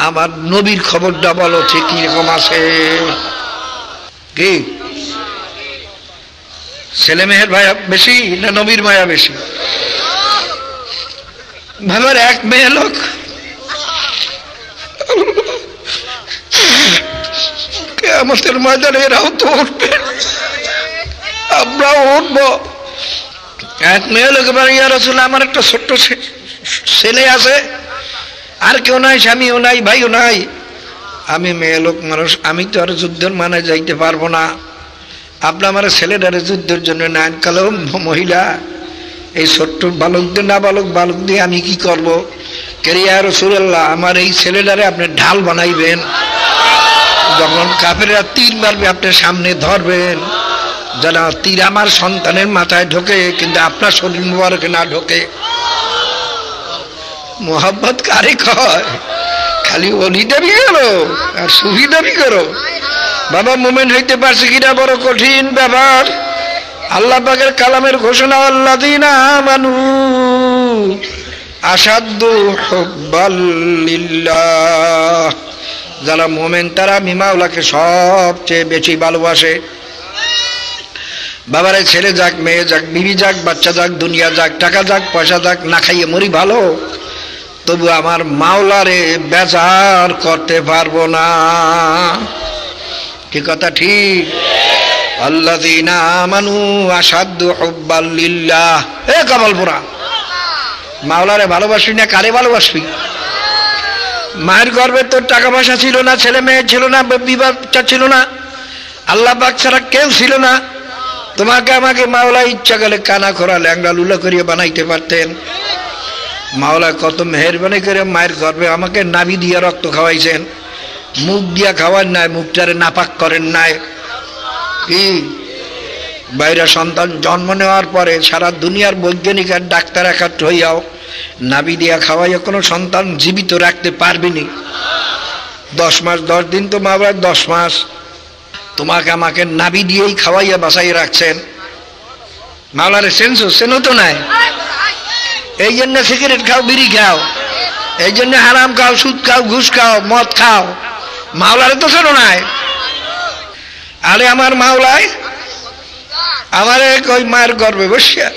আমার নবীর খবরটা বলো ঠিক কিরকম আছে। কি ছেলে মেয়ের মায়া বেশি না নবীর মায়া বেশি? ভাবার এক মেয়ে লোক কিয়ামতের ময়দানে এরাও তো উঠবে, আমরাও উঠবো। এক মেয়ে লোক বলে, ইয়া রাসূলুল্লাহ, আমার একটা ছোট্ট ছেলে আছে, আর কেউ নাই, স্বামীও নাই, ভাইও নাই, আমি মেয়ে লোক মানুষ, আমি তো আর যুদ্ধের মানে যাইতে পারবো না, আপনি আমার ছেলেটারে যুদ্ধের জন্য নেন। কালো মহিলা, এই ছোট্ট বালকদের না বালক দিয়ে আমি কি করব? ইয়া রাসূলুল্লাহ, আমার এই ছেলেটারে আপনি ঢাল বানাইবেন, যখন কাফেররা তীর মারবে আপনি সামনে ধরবেন, যেন তীর আমার সন্তানের মাথায় ঢোকে কিন্তু আপনার শরীর মুবারকে না ঢোকে। মোহাব্বত কারে কয়? খালি অলি দাবি করো আর সুফি দাবি করো। বাবা, মুমিন হইতে পারছে কিনা বড় কঠিন ব্যাপার। আল্লাহ পাকের কালামের ঘোষণা, আল্লাযীনা আমানু আশাদ্দু হুব্বাল লিল্লাহ, যারা মুমিন তারা আমি মাওলাকে সবচেয়ে বেশি ভালোবাসে। বাবারে, ছেলে যাক, মেয়ে যাক, বিবি যাক, বাচ্চা যাক, দুনিয়া যাক, টাকা যাক, পয়সা যাক, না খাইয়ে মরি ভালো, তবু আমার মাওলারে বেজার করতে পারবো না। কি কথা ঠিক? আল্লাযীনা আমানু আশাদ্দু হুব্বাল লিল্লাহ। এ কমলপুরা, মাওলারে ভালোবাসবি না কারে ভালোবাসবি? মায়ের গর্ভে তোর টাকা পয়সা ছিল না, ছেলে মেয়ে ছিল না, বিবাহটা ছিল না, আল্লাহ পাক ছাড়া কেউ ছিল না, তোমাকে আমাকে মাওলা ইচ্ছা গেলে কানা খোরা ল্যাংড়া লুলা করিয়ে বানাইতে পারতেন। মাওলা কত মেহেরবানি করে মায়ের গর্ভে আমাকে নাভি দিয়ে রক্ত খাওয়াইছেন, মুখ দিয়া খাওয়ান নাই, মুখটারে নাপাক করেন নাই। কি বাইরে সন্তান জন্ম নেওয়ার পরে সারা দুনিয়ার বৈজ্ঞানিক আর ডাক্তার একাত্র হইয়াও নাভি দিয়া খাওয়াইয়া কোনো সন্তান জীবিত রাখতে পারবিনি। 10 মাস 10 দিন তো মা বাবা 10 মাস তোমাকে আমাকে নাভি দিয়েই খাওয়াইয়া বাঁচাইয়া রাখছেন। মাওলারে সেনো তো নাই। এই জন্য সিগারেট খাও, বিড়ি খাও, এই জন্য হারাম খাও, সুদ খাও, ঘুষ খাও, মদ খাও, মাওলারে তো সেনো নাই। আরে আমার মাওলায় আমারে ওই মায়ের গর্ভে বসিয়া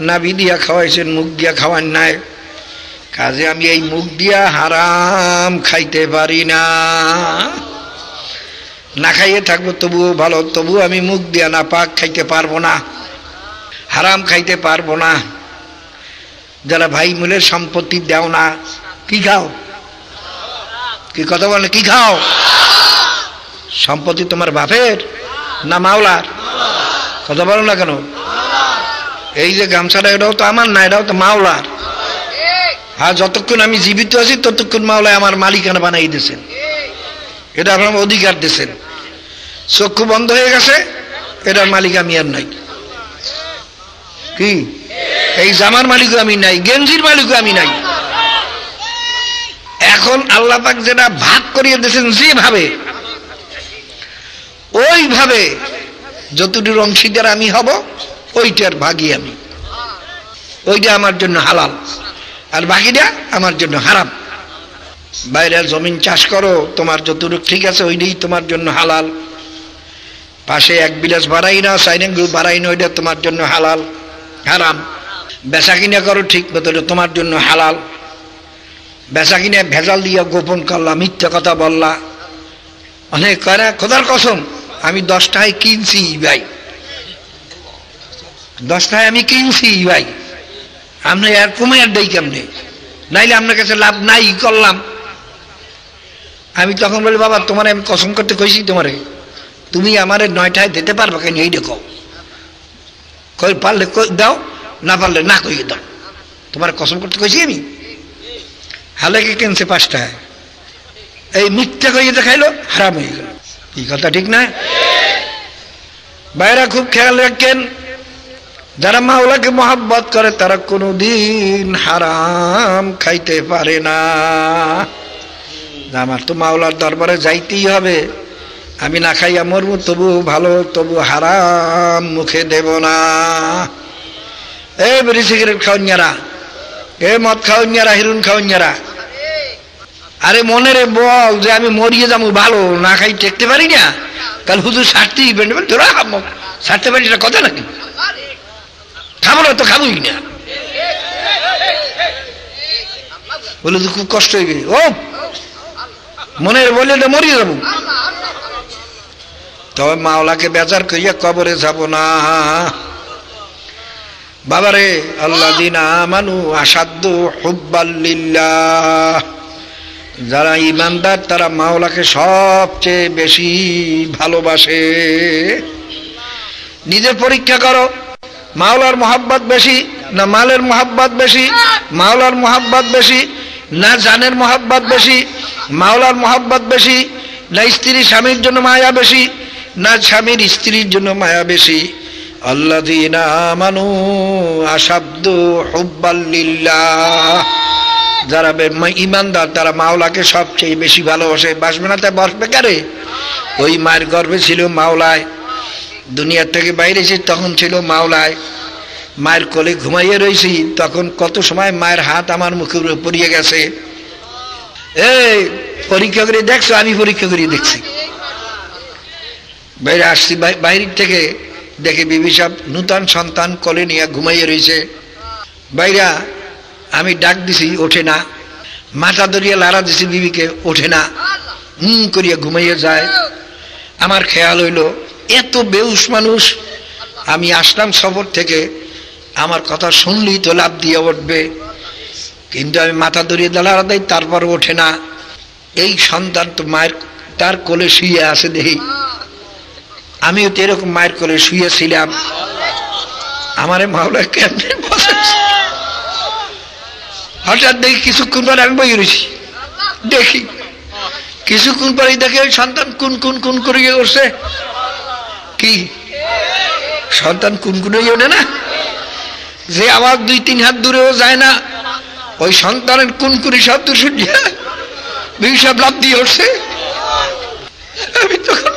নাভি দিয়া খাওয়াইছেন, মুখ দিয়া খাওয়ান নাই। কাজে আমি এই মুখ দিয়া হারাম খাইতে পারি না, না খাইয়ে থাকবো তবুও ভালো, তবু আমি মুখ দিয়া না পাক খাইতে পারবো না, হারাম খাইতে পারবো না। যারা ভাই মিলের সম্পত্তি দেও না, কি খাও? কি কথা বলে? কি খাও? সম্পত্তি তোমার বাপের না মাওলার? কথা বলো না কেন? এই যে গামছাটা, এটাও তো আমার না, এটাও তো মাওলার। হ্যাঁ, যতক্ষণ আমি জীবিত আছি ততক্ষণ মাওলায় আমার মালিকানা বানাই দিয়েছেন, এটা আপনার অধিকার দিয়েছেন। চক্ষু বন্ধ হয়ে গেছে, এটার মালিক আমি আর নাই। কি এই জামার মালিকও আমি নাই, গেঞ্জির মালিকও আমি নাই। এখন আল্লাহ পাক যেটা ভাগ করিয়ে দিয়েছেন যেভাবে, ওইভাবে যতটুকু অংশীদার আমি হব ওইটার ভাগই আমি, ওইটা আমার জন্য হালাল আর বাকিটা আমার জন্য হারাম। বাইরে জমিন চাষ করো, তোমার যতটুকু ঠিক আছে ওইটাই তোমার জন্য হালাল। পাশে 1 বিলাস বাড়াই না, 4 আঙ্গুল বাড়াই না, ওইটা তোমার জন্য হালাল হারাম। বেচা কিনা করো ঠিক মতো, তোমার জন্য হালাল। বেচা কিনা ভেজাল দিয়া গোপন করলা, মিথ্যা কথা বললা, অনেক করে খোদার কসম আমি 10 টাকায় কিনছি ভাই, 10 টাকায় আমি কিনছি ভাই, আপনি আর কমে আর দেই কেমনে? নাইলে আপনার কাছে লাভ নাই করলাম। আমি তখন বলি, বাবা তোমার আমি কসম করতে কইছি তোমারে, তুমি আমারে 9 টাকায় দিতে পারবে কেন? এই দেখো, কই পারলে দাও, না পারলে না কইয়ে দাও, তোমার কসম করতে কইছি আমি। হালেকে কিনছে 5 টাকায়, এই মিথ্যা কইয়ে দেখাইলো, হারাম হয়ে গেল। কি কথা ঠিক না? বাইরা খুব খেয়াল রাখেন, যারা মাওলাকে মহব্বত করে তারা কোনোদিন হারাম খাইতে পারে না। আমার তো মাওলার দরবারে যাইতেই হবে, আমি না খাইয়া মরবো তবু ভালো, তবু হারাম মুখে দেব না। এই বিড়ি সিগারেট খাওয়াইয়ারা, এ মদ খাওয়াইয়ারা, হিরুন খাওয়াইয়ারা, আরে মনে রে বল যে আমি মরিয়ে যাবো, ভালো না খাই টেকতে পারি না, কাল হুজুর ছাড়তেই পারি, তোরা ছাড়তে পারি, এটা কথা নাকি? খাবো না তো খাবোই না, বলে তো খুব কষ্ট হয়ে গেছে। ও মনে বললে তো মরিয়ে যাবো, তবে মাওলাকে বেজার করিয়া কবরে যাব না। বাবারে আল্লাযীনা আমানু আশাদ্দু হুব্বাল লিল্লাহ, যারা ঈমানদার তারা মাওলাকে সবচেয়ে বেশি ভালোবাসে। নিজে পরীক্ষা করো, মাওলার মহব্বত বেশি না মালের মহব্বত বেশি? মাওলার মহব্বত বেশি না জানের মহব্বত বেশি? মাওলার মহব্বত বেশি না স্ত্রী স্বামীর জন্য মায়া বেশি না স্বামীর স্ত্রীর জন্য মায়া বেশি? আল্লাযীনা আমানু আশাদ্দু হুব্বাল লিল্লাহ, যারা ঈমানদার তারা মাওলাকে সবচেয়ে বেশি ভালোবাসে। বাসবে না তাই বসবে কারে? ওই মায়ের গর্ভে ছিল মাওলায়, দুনিয়ার থেকে বাইরে এসে তখন ছিল মাওলায়, মায়ের কোলে ঘুমাইয়ে রয়েছি তখন কত সময় মায়ের হাত আমার মুখের উপরে পড়িয়ে গেছে। এই পরীক্ষা করে দেখছো? আমি পরীক্ষা করে দেখছি। বাইরে আসছি বাইরের থেকে, দেখে বিবি সাহেব নূতন সন্তান কোলে নিয়ে ঘুমাইয়ে রয়েছে। বাইরা আমি ডাক দিছি, ওঠে না। মাথা ধরিয়া লাড়া দিছি বিবিকে, ওঠে না, করিয়া ঘুমাইয়ে যায়। আমার খেয়াল হইল এত বেউস মানুষ, আমি আসলাম সফর থেকে, আমার কথা শুনলেই তো লাভ দিয়ে উঠবে, কিন্তু আমি মাথা ধরিয়ে লাড়া দেই, তারপর ওঠে না। এই সন্তান তো মায়ের তার কোলে শুয়ে আছে দেখি, আমিও তো এরকম মায়ের কোলে শুয়েছিলাম। আমারে মাওলা কেমনে বসেছে, হঠাৎ দেখি কিছুক্ষণ পরে আমি বই রয়েছি, দেখি কিছুক্ষণ পরে দেখি ওই সন্তান কুন কুন কুন করিয়ে উঠছে। কি সন্তান কুনকুনাই ওঠে না, যে আবার 2-3 হাত দূরেও যায় না, ওই সন্তানের কুনকুনি শব্দ শুনিয়া বিবি সাহেব লাফ দিয়ে উঠছে। আমি তখন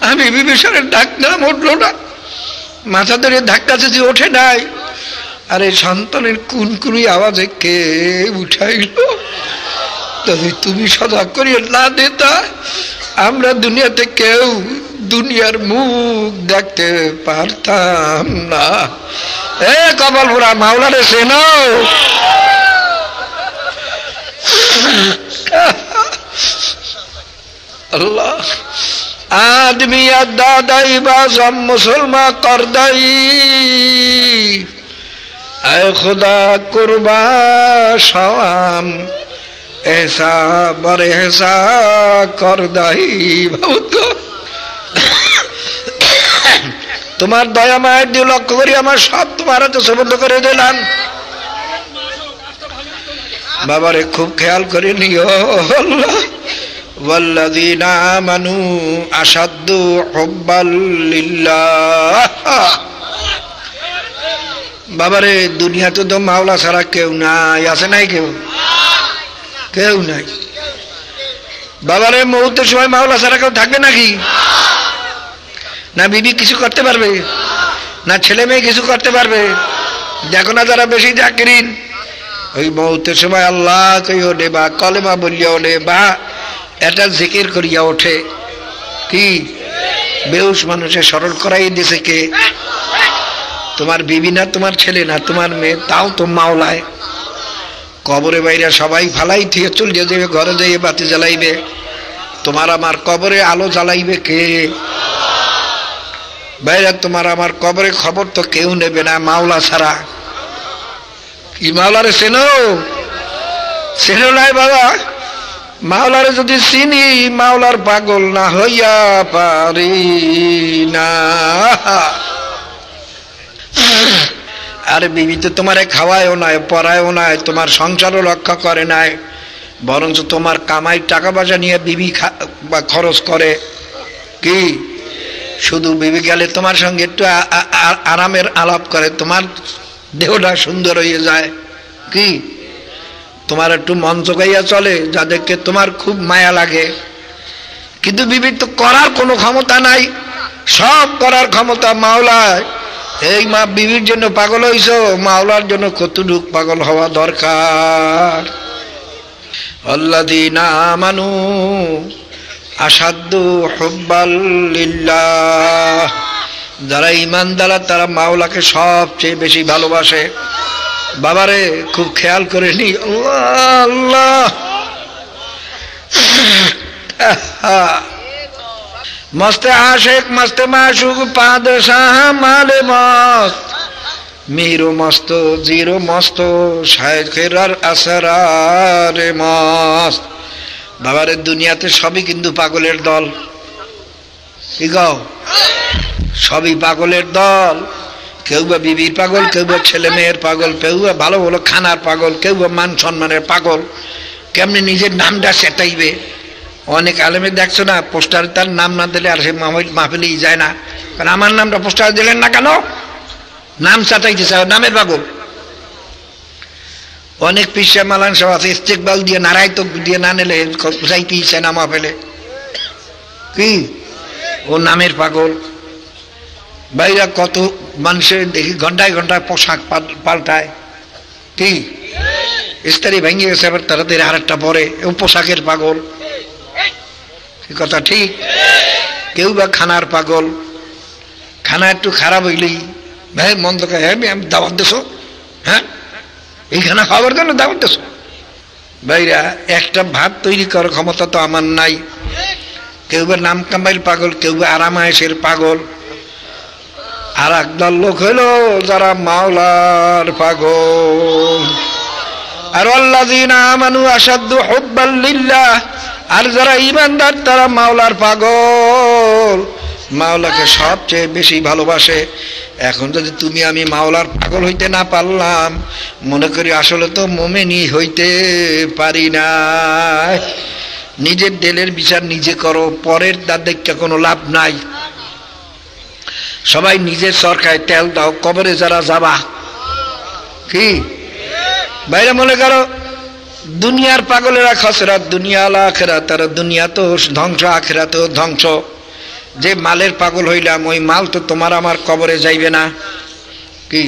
আমি বিবি সাহেবের ডাক নাম উঠলো না, মাথা ধরে ধাক্কা দিতে ওঠে নাই। আরে সন্তানের কুনকুনি আওয়াজে কে উঠাইল? তবে তুমি সজাগ করিয়া না দিতা, আমরা দুনিয়াতে কেউ দুনিয়ার মুখ দেখতে পারতাম না। এ কপাল পোড়া মাওলারে চেনো? আল্লাহ आदमी दादाई बाज़म मुसलमान करदाई, ऐ खुदा कुर्बा शाम ऐसा बड़े ऐसा करदाई। তোমার দয়া মায়ের দিয়ে লক্ষ্য করি আমার সব তোমার হাতে সুবদ্ধ করে দিলাম। বাবারে খুব খেয়াল করে নিও। আল্লাহ ওয়াল্লাযীনা আমানু আশাদ্দু হুব্বাল লিল্লাহ। বাবারে দুনিয়াতে তো মাওলা ছাড়া কেউ নাই, আছে নাই? কেউ নাই। বাবারে মৌতের সময় মাওলা ছাড়া কেউ থাকবে নাকি? না বিবি কিছু করতে পারবে, না ছেলে মেয়ে কিছু করতে পারবে? দেখো না যারা বেশি জাকিরিন, ওই মৌতের সময় আল্লাহ কইও ওঠে বা কলেমা বলিয়া ওঠে বা এটা জিকির করিয়া ওঠে। কি বেউস মানুষের স্মরণ করাই দিছে কে? তোমার বিবি না, তোমার ছেলে না, তোমার মেয়ে, তাও তো মাওলায়। কবরে বাইরে সবাই ফালাই থেকে চলে যাবে, ঘরে যাইয়ে বাতি জ্বালাইবে, তোমার আমার কবরে আলো জ্বালাইবে কে? বাইরে তোমার আমার কবরে খবর তো কেউ নেবে না মাওলা ছাড়া। কি মাওলারে চেনো? চেনো নাই বাবা? মাওলারে যদি চিনি, মাওলার পাগল না হইয়া পারি না। আরে বিবি তো তোমারে খাওয়ায়ও নাই, পড়ায়ও নাই, তোমার সংসারও রক্ষা করে নাই, বরঞ্চ তোমার কামাই টাকা পয়সা নিয়ে বিবি খরচ করে। কি শুধু বিবি গেলে তোমার সঙ্গে একটু আরামের আলাপ করে, তোমার দেহটা সুন্দর হয়ে যায়। কি তোমার একটু মন চোখাইয়া চলে, যাদেরকে তোমার খুব মায়া লাগে। কিন্তু বিবির তো করার কোনো ক্ষমতা নাই, সব করার ক্ষমতা মাওলায়। এই মা বিবির জন্য পাগল হইছো, মাওলার জন্য কতটুক পাগল হওয়া দরকার। আল্লাযীনা আমানু আশাদ্দু হুব্বাল লিল্লাহ, যারা ঈমানদার তারা মাওলাকে সবচেয়ে বেশি ভালোবাসে। বাবারে খুব খেয়াল করে নি, আল্লাহ আল্লাহ। মস্তে আশেক মস্তে মাশুক পাদশাহ মালে মস্ত, মিরো মস্ত জিরো মস্ত শায়খের আসরারে মস্ত। বাবারে দুনিয়াতে সবই কিন্তু পাগলের দল, কি গাও, সবই পাগলের দল। কেউ বা বিবির পাগল, কেউ বা ছেলে মেয়ের পাগল, কেউ বা ভালো ভালো খানার পাগল, কেউ বা মান সম্মানের পাগল। কেমনি নিজের নামটা সেটাইবে। অনেক আলেমে দেখছো না, পোস্টারে তার নাম না দিলে আর সে মাহফিলেই যায় না, কারণ আমার নামটা পোস্টারে দিলেন না কেন, নাম চাটাইতে চাও, নামের পাগল। অনেক পিসা মালান সব আছে ইস্তেকবাল দিয়ে নারায় তো দিয়ে না নিলে যাইতেই চায় না মাহফিলে, কি ও নামের পাগল। বাইরা কত মানুষের দেখি ঘন্টায় ঘন্টায় পোশাক পাল্টায়, ঠিক ইস্তারি ভেঙে গেছে আবার তাড়াতাড়ি আরেকটা পরে, ও পোশাকের পাগল, কথা ঠিক। কেউ বা খানার পাগল, খানা একটু খারাপ হইলেই ভাই মন্দ আমি দাওয়াত দেছো, হ্যাঁ এই খানা খাওয়ার জন্য দাওয়াত দেছো। ভাইরা একটা ভাত তৈরি করার ক্ষমতা তো আমার নাই। কেউ বা নাম কামাইল পাগল, কেউ বা আরামায়েশের পাগল। আর একদল লোক হইল যারা মাওলার পাগল। আর আল্লাযীনা আমানু আশাদ্দু হুব্বাল লিল্লাহ, আর যারা ঈমানদার তারা মাওলার পাগল, মাওলাকে সবচেয়ে বেশি ভালোবাসে। এখন যদি তুমি আমি মাওলার পাগল হইতে না পারলাম, মনে করি আসলে তো মুমিনই হইতে পারি না। নিজের দিলের বিচার নিজে করো, পরের দাঁত দেখতে কোনো লাভ নাই। সবাই নিজের সরকায় তেল দাও, কবরে যারা যাবা, কি বাইরে মনে করো দুনিয়ার পাগলেরা খসরাত দুনিয়া আল আখিরাত, তারা দুনিয়া তো ধ্বংস আখিরাত তো ধ্বংস। যে মালের পাগল হইলাম ওই মাল তো তোমার আমার কবরে যাইবে না, কি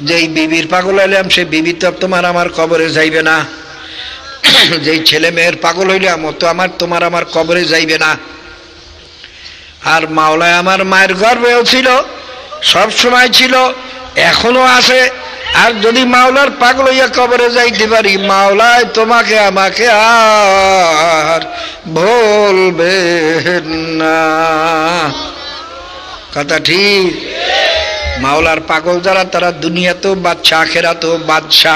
যেই বিবির পাগল হইলাম সে বিবি তো তোমার আমার কবরে যাইবে না। যেই ছেলে মেয়ের পাগল হইলাম ও তো তোমার আমার কবরে যাইবে না। আর মাওলায় আমার মায়ের গর্বেও ছিল, সব সময় ছিল, এখনো আছে। আর যদি মাওলার পাগল হইয়া কবরে যাইতে পারি, মাওলায় তোমাকে আমাকে আর বলবে না, কথা ঠিক। মাওলার পাগল যারা তারা দুনিয়াতেও বাদশা আখেরাতেও বাদশা।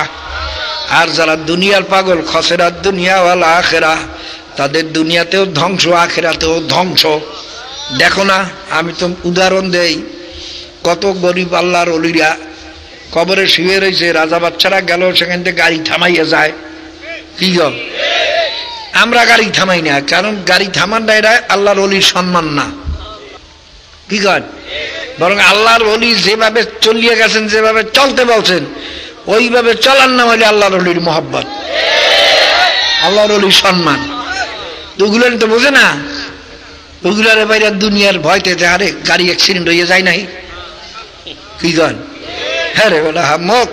আর যারা দুনিয়ার পাগল খসরাত দুনিয়া ওয়াল আখিরা, তাদের দুনিয়াতেও ধ্বংস আখিরাতেও ধ্বংস। দেখো না, আমি তো উদাহরণ দেই, কত গরিব আল্লাহর ওলিরা কবরে শুয়ে রয়েছে, রাজা বাচ্চারা গেল সেখান থেকে গাড়ি থামাইয়া যায়, কি গো আমরা গাড়ি থামাই না, কারণ গাড়ি থামানটা এটা আল্লাহর ওলির সম্মান না, কি কর, বরং আল্লাহর ওলি যেভাবে চলিয়ে গেছেন, যেভাবে চলতে বলছেন ওইভাবে চলার নাম হলে আল্লাহর ওলির মহব্বত, আল্লাহর ওলির সম্মান। ওগুলো তো বোঝে না, ওগুলার বাইরে দুনিয়ার ভয়তে আরে গাড়ি অ্যাক্সিডেন্ট হয়ে যায় নাই, কি কর, হ্যাঁ রে বলা হামক।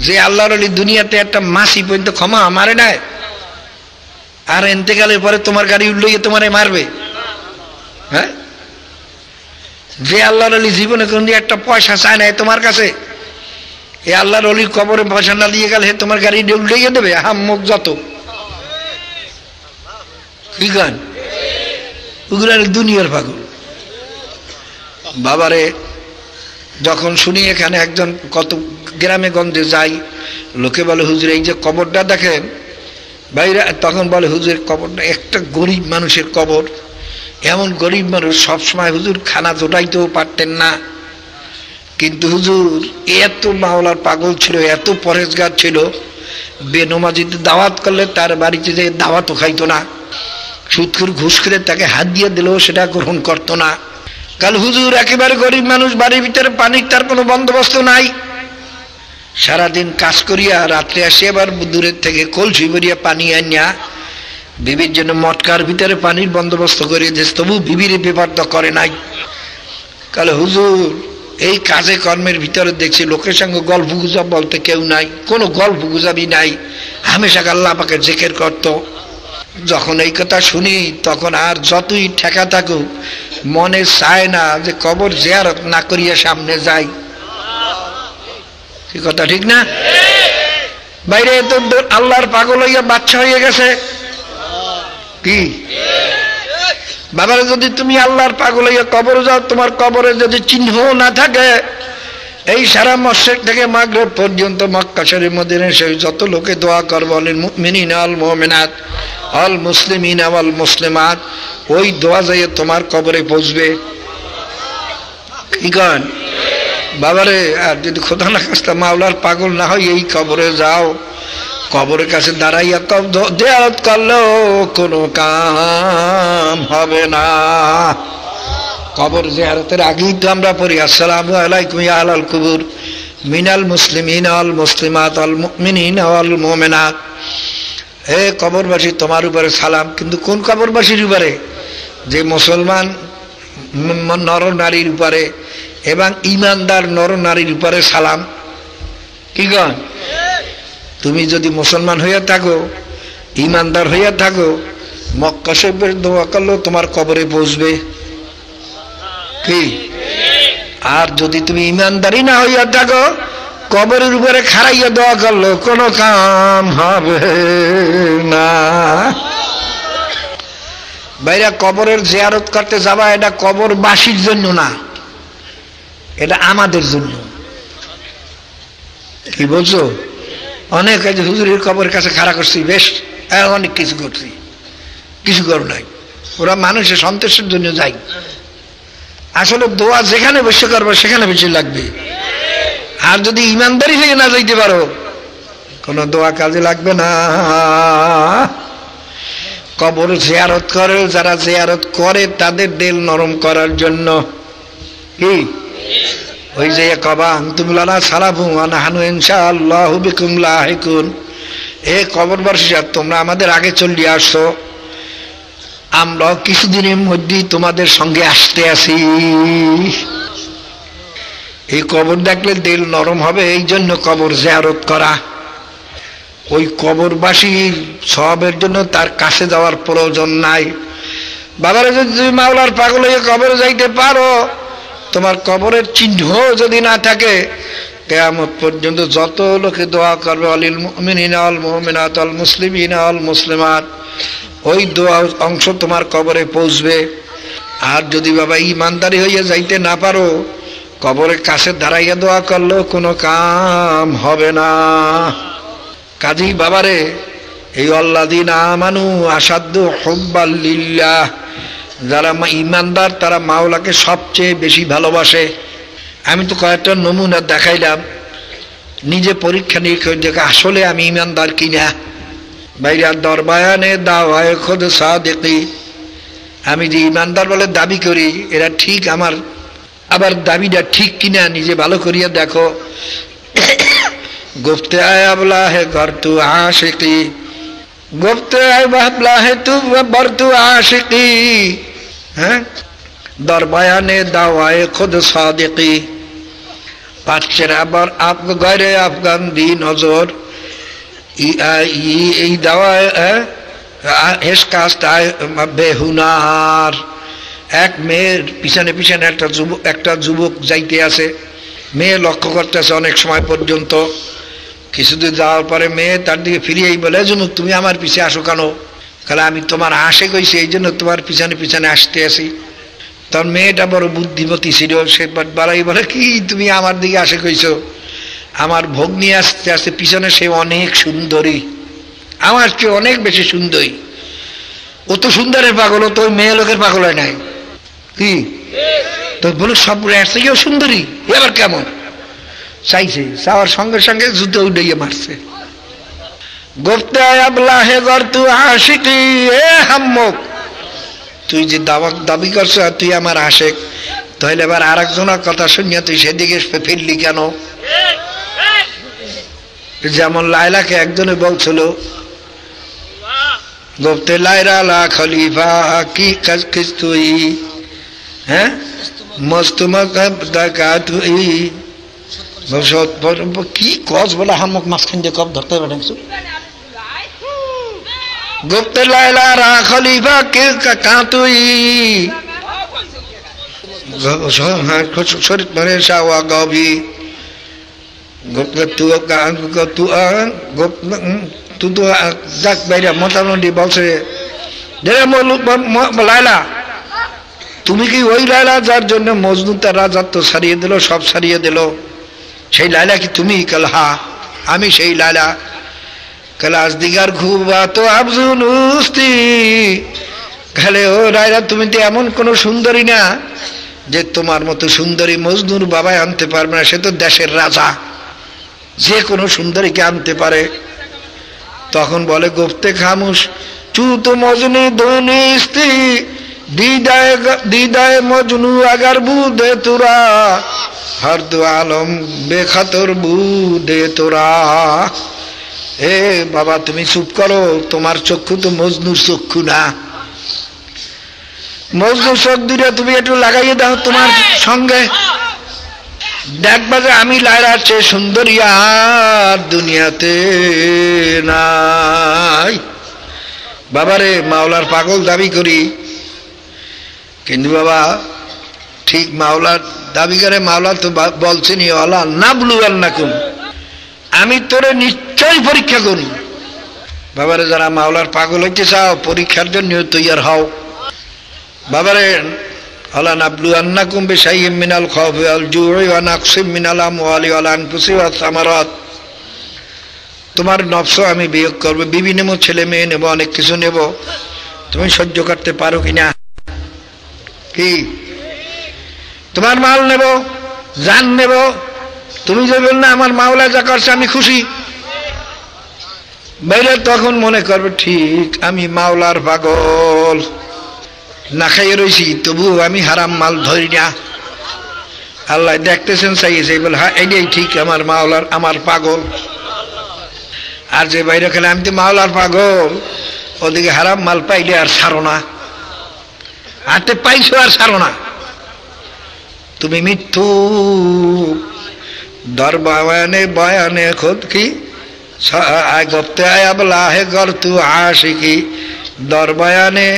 যে আল্লাহর ওলি দুনিয়াতে একটা মাসি পর্যন্ত ক্ষমা মারে নাই, আর এতেকালের পরে তোমার গাড়ি উঠলে তোমারে মারবে, হ্যাঁ। যে আল্লাহর ওলি জীবনে কোন একটা পয়সা চায় না তোমার কাছে, এ আল্লাহর ওলির কবরে পয়সা না দিয়ে গেলে তোমার গাড়ি উল্টে দেবে, হাম্মক যত, কি গান ওগুলো দুনিয়ার পাগল। বাবারে যখন শুনি এখানে একজন কত গ্রামে গঞ্জে যাই, লোকে বলে হুজুর এই যে কবরটা দেখেন বাইরে, তখন বলে হুজুর কবরটা একটা গরিব মানুষের কবর। এমন গরিব মানুষ সবসময় হুজুর খানা জোটাইতেও পারতেন না, কিন্তু হুজুর এত মাওলার পাগল ছিল, এত পরেজগার ছিল, বেনমাজিতে দাওয়াত করলে তার বাড়িতে যে দাওয়াতও খাইতো না, সুদখোর ঘুষ করে তাকে হাত দিয়ে দিলেও সেটা গ্রহণ করতো না। কাল হুজুর একেবারে গরিব মানুষ, বাড়ির ভিতরে পানির তার কোনো বন্দোবস্ত নাই, সারাদিন কাজ করিয়া রাত্রে আসে আবার দূরের থেকে কলসি ভরিয়া পানি আনিয়া বিবির জন্য মটকার ভিতরে পানির বন্দোবস্ত করে যে, তবু বিবির ব্যাপার তো করে নাই। কাল হুজুর এই কাজে কর্মের ভিতরে দেখছি লোকের সঙ্গে গল্প গুজব বলতে কেউ নাই, কোনো গল্প গুজবই নাই, হামেশা আল্লাহ পাকে জিকির করত। যখন এই কথা শুনি তখন আর যতই ঠেকা থাকুক মনে চায় না যে কবর জিয়ারত না করিয়া সামনে যাই। কি কথা ঠিক না? বাইরে তো আল্লাহর পাগল হইয়া বাচ্চা হয়ে গেছে। কি বাবারে, যদি তুমি আল্লাহর পাগল হইয়া কবরে যাও, তোমার কবরে যদি চিহ্ন না থাকে, এই সারা মসজিদ থেকে মাগরিব পর্যন্ত মক্কা শরীফ মদিনা শরীফ যত লোকে দোয়া করবে, আল মুমিনিনা আল মুমিনাত আল মুসলিমিনা ওয়াল মুসলিমাত, ওই দোয়া যাইয়ে তোমার কবরে পৌঁছবে। কি কন বাবারে? আর যদি খোদা না খাস্তা মাওলার পাগল না হয়, এই কবরে যাও, কবরের কাছে দাঁড়াইয়া জিয়ারত করলেও কোনো কাম হবে না। কবর জিয়ারতের আগেই তো আমরা পড়ি আসসালামু আলাইকুম ইয়া আহলাল কুবুর মিনাল মুসলিমিন ওয়াল মুসলিমাত ওয়াল মুমিনিন ওয়াল মুমিনাত। হে কবরবাসী, তোমার উপরে সালাম। কিন্তু কোন কবরবাসীর উপরে? যে মুসলমান নর নারীর উপরে এবং ইমানদার নর নারীর উপরে সালাম। কি গণ? তুমি যদি মুসলমান হইয়া থাকো, ইমানদার হইয়া থাকো, মক্কা শরীফের দোয়া করলেও তোমার কবরে পৌঁছবে। কি? আর যদি তুমি ইমানদারি না হইয়া থাকো, কবরের উপরে খাড়াইয়া দোয়া করলো কোনো কাম হবে না। বাইরে কবরের জিয়ারত করতে যাবা, এটা কবরবাসীর জন্য না, এটা আমাদের জন্য। কি বলছো? অনেক হুজুরের কবরের কাছে খাড়া করছি, বেশ অনেক কিছু করছি, কিছু করো নাই। ওরা মানুষের সন্তোষের জন্য যায়। আসলে দোয়া যেখানে বসে করবো সেখানে বেশি লাগবে। আর যদি ইমানদারি হয়ে না যাইতে পারো, কোনো দোয়া কাজে লাগবে না। কবর জিয়ারত করে, যারা জিয়ারত করে তাদের দিল নরম করার জন্য। কি? ওই যে কবা আনতুম লানা সালাফু ওয়া নাহনু ইনশাআল্লাহু বিকুম লাহিকুন। এ কবরবাসীরা, তোমরা আমাদের আগে চলে আসছো, আমরা কিছুদিনের মধ্যেই তোমাদের সঙ্গে আসতে আসি। এই কবর দেখলে দিল নরম হবে, এই জন্য কবর জিয়ারত করা। ওই কবরবাসীর সবের জন্য তার কাছে যাওয়ার প্রয়োজন নাই। বাবারে, যদি তুমি মাওলার পাগল হয়ে কবরে যাইতে পারো, তোমার কবরের চিহ্ন যদি না থাকে, কিয়ামত পর্যন্ত যত লোকে দোয়া করবে আলিল মুমিনিনা ওয়াল মুমিনাত ওয়াল মুসলিমিনা ওয়াল মুসলিমাত, ওই দোয়া অংশ তোমার কবরে পৌঁছবে। আর যদি বাবা ইমানদারি হইয়া যাইতে না পারো, কবরের কাছে দাঁড়াইয়া দোয়া করলেও কোনো কাম হবে না। কাজেই বাবারে, এই আল্লাযীনা আমানু আশাদ্দু হুব্বাল লিল্লাহ, যারা ইমানদার তারা মাওলাকে সবচেয়ে বেশি ভালোবাসে। আমি তো কয়েকটা নমুনা দেখাইলাম, নিজে পরীক্ষা নিরীক্ষা দেখে আসলে আমি ইমানদার কিনা। বাইরে দরবায়ানে দাওয়ায়ে খুদ সাদিকি, আমি যে ইমানদার বলে দাবি করি, এরা ঠিক আমার আবার দাবিটা ঠিক কিনা নিজে ভালো করিয়া দেখো। গুফতে আয় আবলা হে ঘর তু আশিকি, গুফতে আয় বাবলা হে তু বর তু আশিকি। হ্যাঁ, দরবায়ানে দাওয়ায়ে খুদ সাদিকি, পাচ্ছেন আবার আপ গয়রে আফগান দি নজর, এই দাওয়ায় হেসকাস্তায় বেহুনার। এক মেয়ের পিছনে পিছনে একটা যুবক যাইতে আছে, মেয়ে লক্ষ্য করতেছে অনেক সময় পর্যন্ত। কিছুদিন যাওয়ার পরে মেয়ে তার দিকে ফিরিয়েই বলে, যুবক তুমি আমার পিছিয়ে আসো কেন? কারণ আমি তোমার আশে কইছি, এই জন্য তোমার পিছনে পিছনে আসতে আসি। তখন মেয়েটা বড় বুদ্ধিমতী ছিল, সে বাড়াই বলে, কি তুমি আমার দিকে আসে কইছো? আমার ভগ্নী আসতে আসতে পিছনে সে অনেক সুন্দরী, আমার চেয়ে অনেক বেশি সুন্দরী। ও তো সুন্দরের পাগল, ও তো ওই মেয়ে লোকের পাগল হয় নাই। কি তো বলো, সব আসতেও সুন্দরী, এবার কেমন চাইছে? চাওয়ার সঙ্গে সঙ্গে যুদ্ধ উড়িয়ে মারছে। গুফতে আয় আবলা হে ঘর তু আশিকি, এ হাম্মক, তুই যে দাবি করছো তুই আমার আশেক, তাহলে এবার আর একজনের কথা শুনিয়া তুই সেদিকে ফিরলি কেন? যেমন লায়লাকে একজনে বলছিল, গুফতে লায়লা লা খলিফা কি তুই, হ্যাঁ মস্তমাকা দাকাতুই কি কস বলে হামক মাঝখান দিয়ে কব ধরতে পারে গুপ্ত লাইলা রা খলিফা কে কাতুই শরীর মানে সাওয়া গবি গুপ্ত তু যাক বাইরে মোটামুটি বলছে লাইলা তুমি কি ওই লাইলা যার জন্য মজনু তার রাজত্ব ছাড়িয়ে দিল, সব ছাড়িয়ে দিল, সেই লাইলা কি তুমি? কাল হা আমি সেই লাইলা। কাল আজ দিগার ঘুবা তো আফজুনুস্তি, খালে ও লাইলা তুমি তো এমন কোন সুন্দরী না যে তোমার মতো সুন্দরী মজনুর বাবাই আনতে পারবে না, সে তো দেশের রাজা, যে কোনো সুন্দরীকে আনতে পারে। তখন বলে গুপ্তে খামুশ চু তো মজনু দোনিস্তি দিদায় মজনু আগার বুদে তোরা হর দু আলম বেখাতর বুদে তোরা। এ বাবা তুমি চুপ করো, তোমার চক্ষু তো মজনুর চক্ষু না। মজনুর চোখ দুইটা তুমি একটু লাগাইয়ে দাও তোমার সঙ্গে, দেখবা যে আমি লায়লার চেয়ে সুন্দরী আর দুনিয়াতে নাই। বাবারে মাওলার পাগল দাবি করি, কিন্তু বাবা ঠিক মাওলার দাবি করে মাওলা তো বলছেনি ওয়ালা নাবলুয়ান্নাকুম, আমি তোরে নিশ্চয়ই পরীক্ষা করি। বাবারে যারা মাওলার পাগল হইতে চাও পরীক্ষার জন্য তৈয়ার হও। বাবারে আলা নাবলুয়ান্নাকুম বিশাইইম মিনাল খাউফি ওয়াল জুই ওয়া নাকসিম মিনাল আমওয়ালি ওয়াল আনফুসি ওয়াস সামারাত। তোমার নফস আমি বিয়োগ করব, বিবি নেব, ছেলে মেয়ে নেব, অনেক কিছু নেব, তুমি সহ্য করতে পারো কিনা? কি তোমার মাল নেব, জান নেব, তুমি যে বল না আমার মাওলা যা করছে আমি খুশি, বাইরে তখন মনে করবে ঠিক আমি মাওলার পাগল, না খাইয়ে রয়েছি তবু আমি হারাম মাল ধরি না। আল্লাহ দেখতেছেন চাইছে বল হ্যাঁ এটাই ঠিক আমার মাওলার, আমার পাগল। আর যে বাইরে খেলে আমি তো মাওলার পাগল, ওদিকে হারাম মাল পাইলে আর ছাড়ো না, হাতে পাইছো আর ছাড়ো না। তুমি মৃত্যু দরবানে বয়ানে খুদ কি গপ্তে আবলা হে গর তু আশিকি দরবায়ানে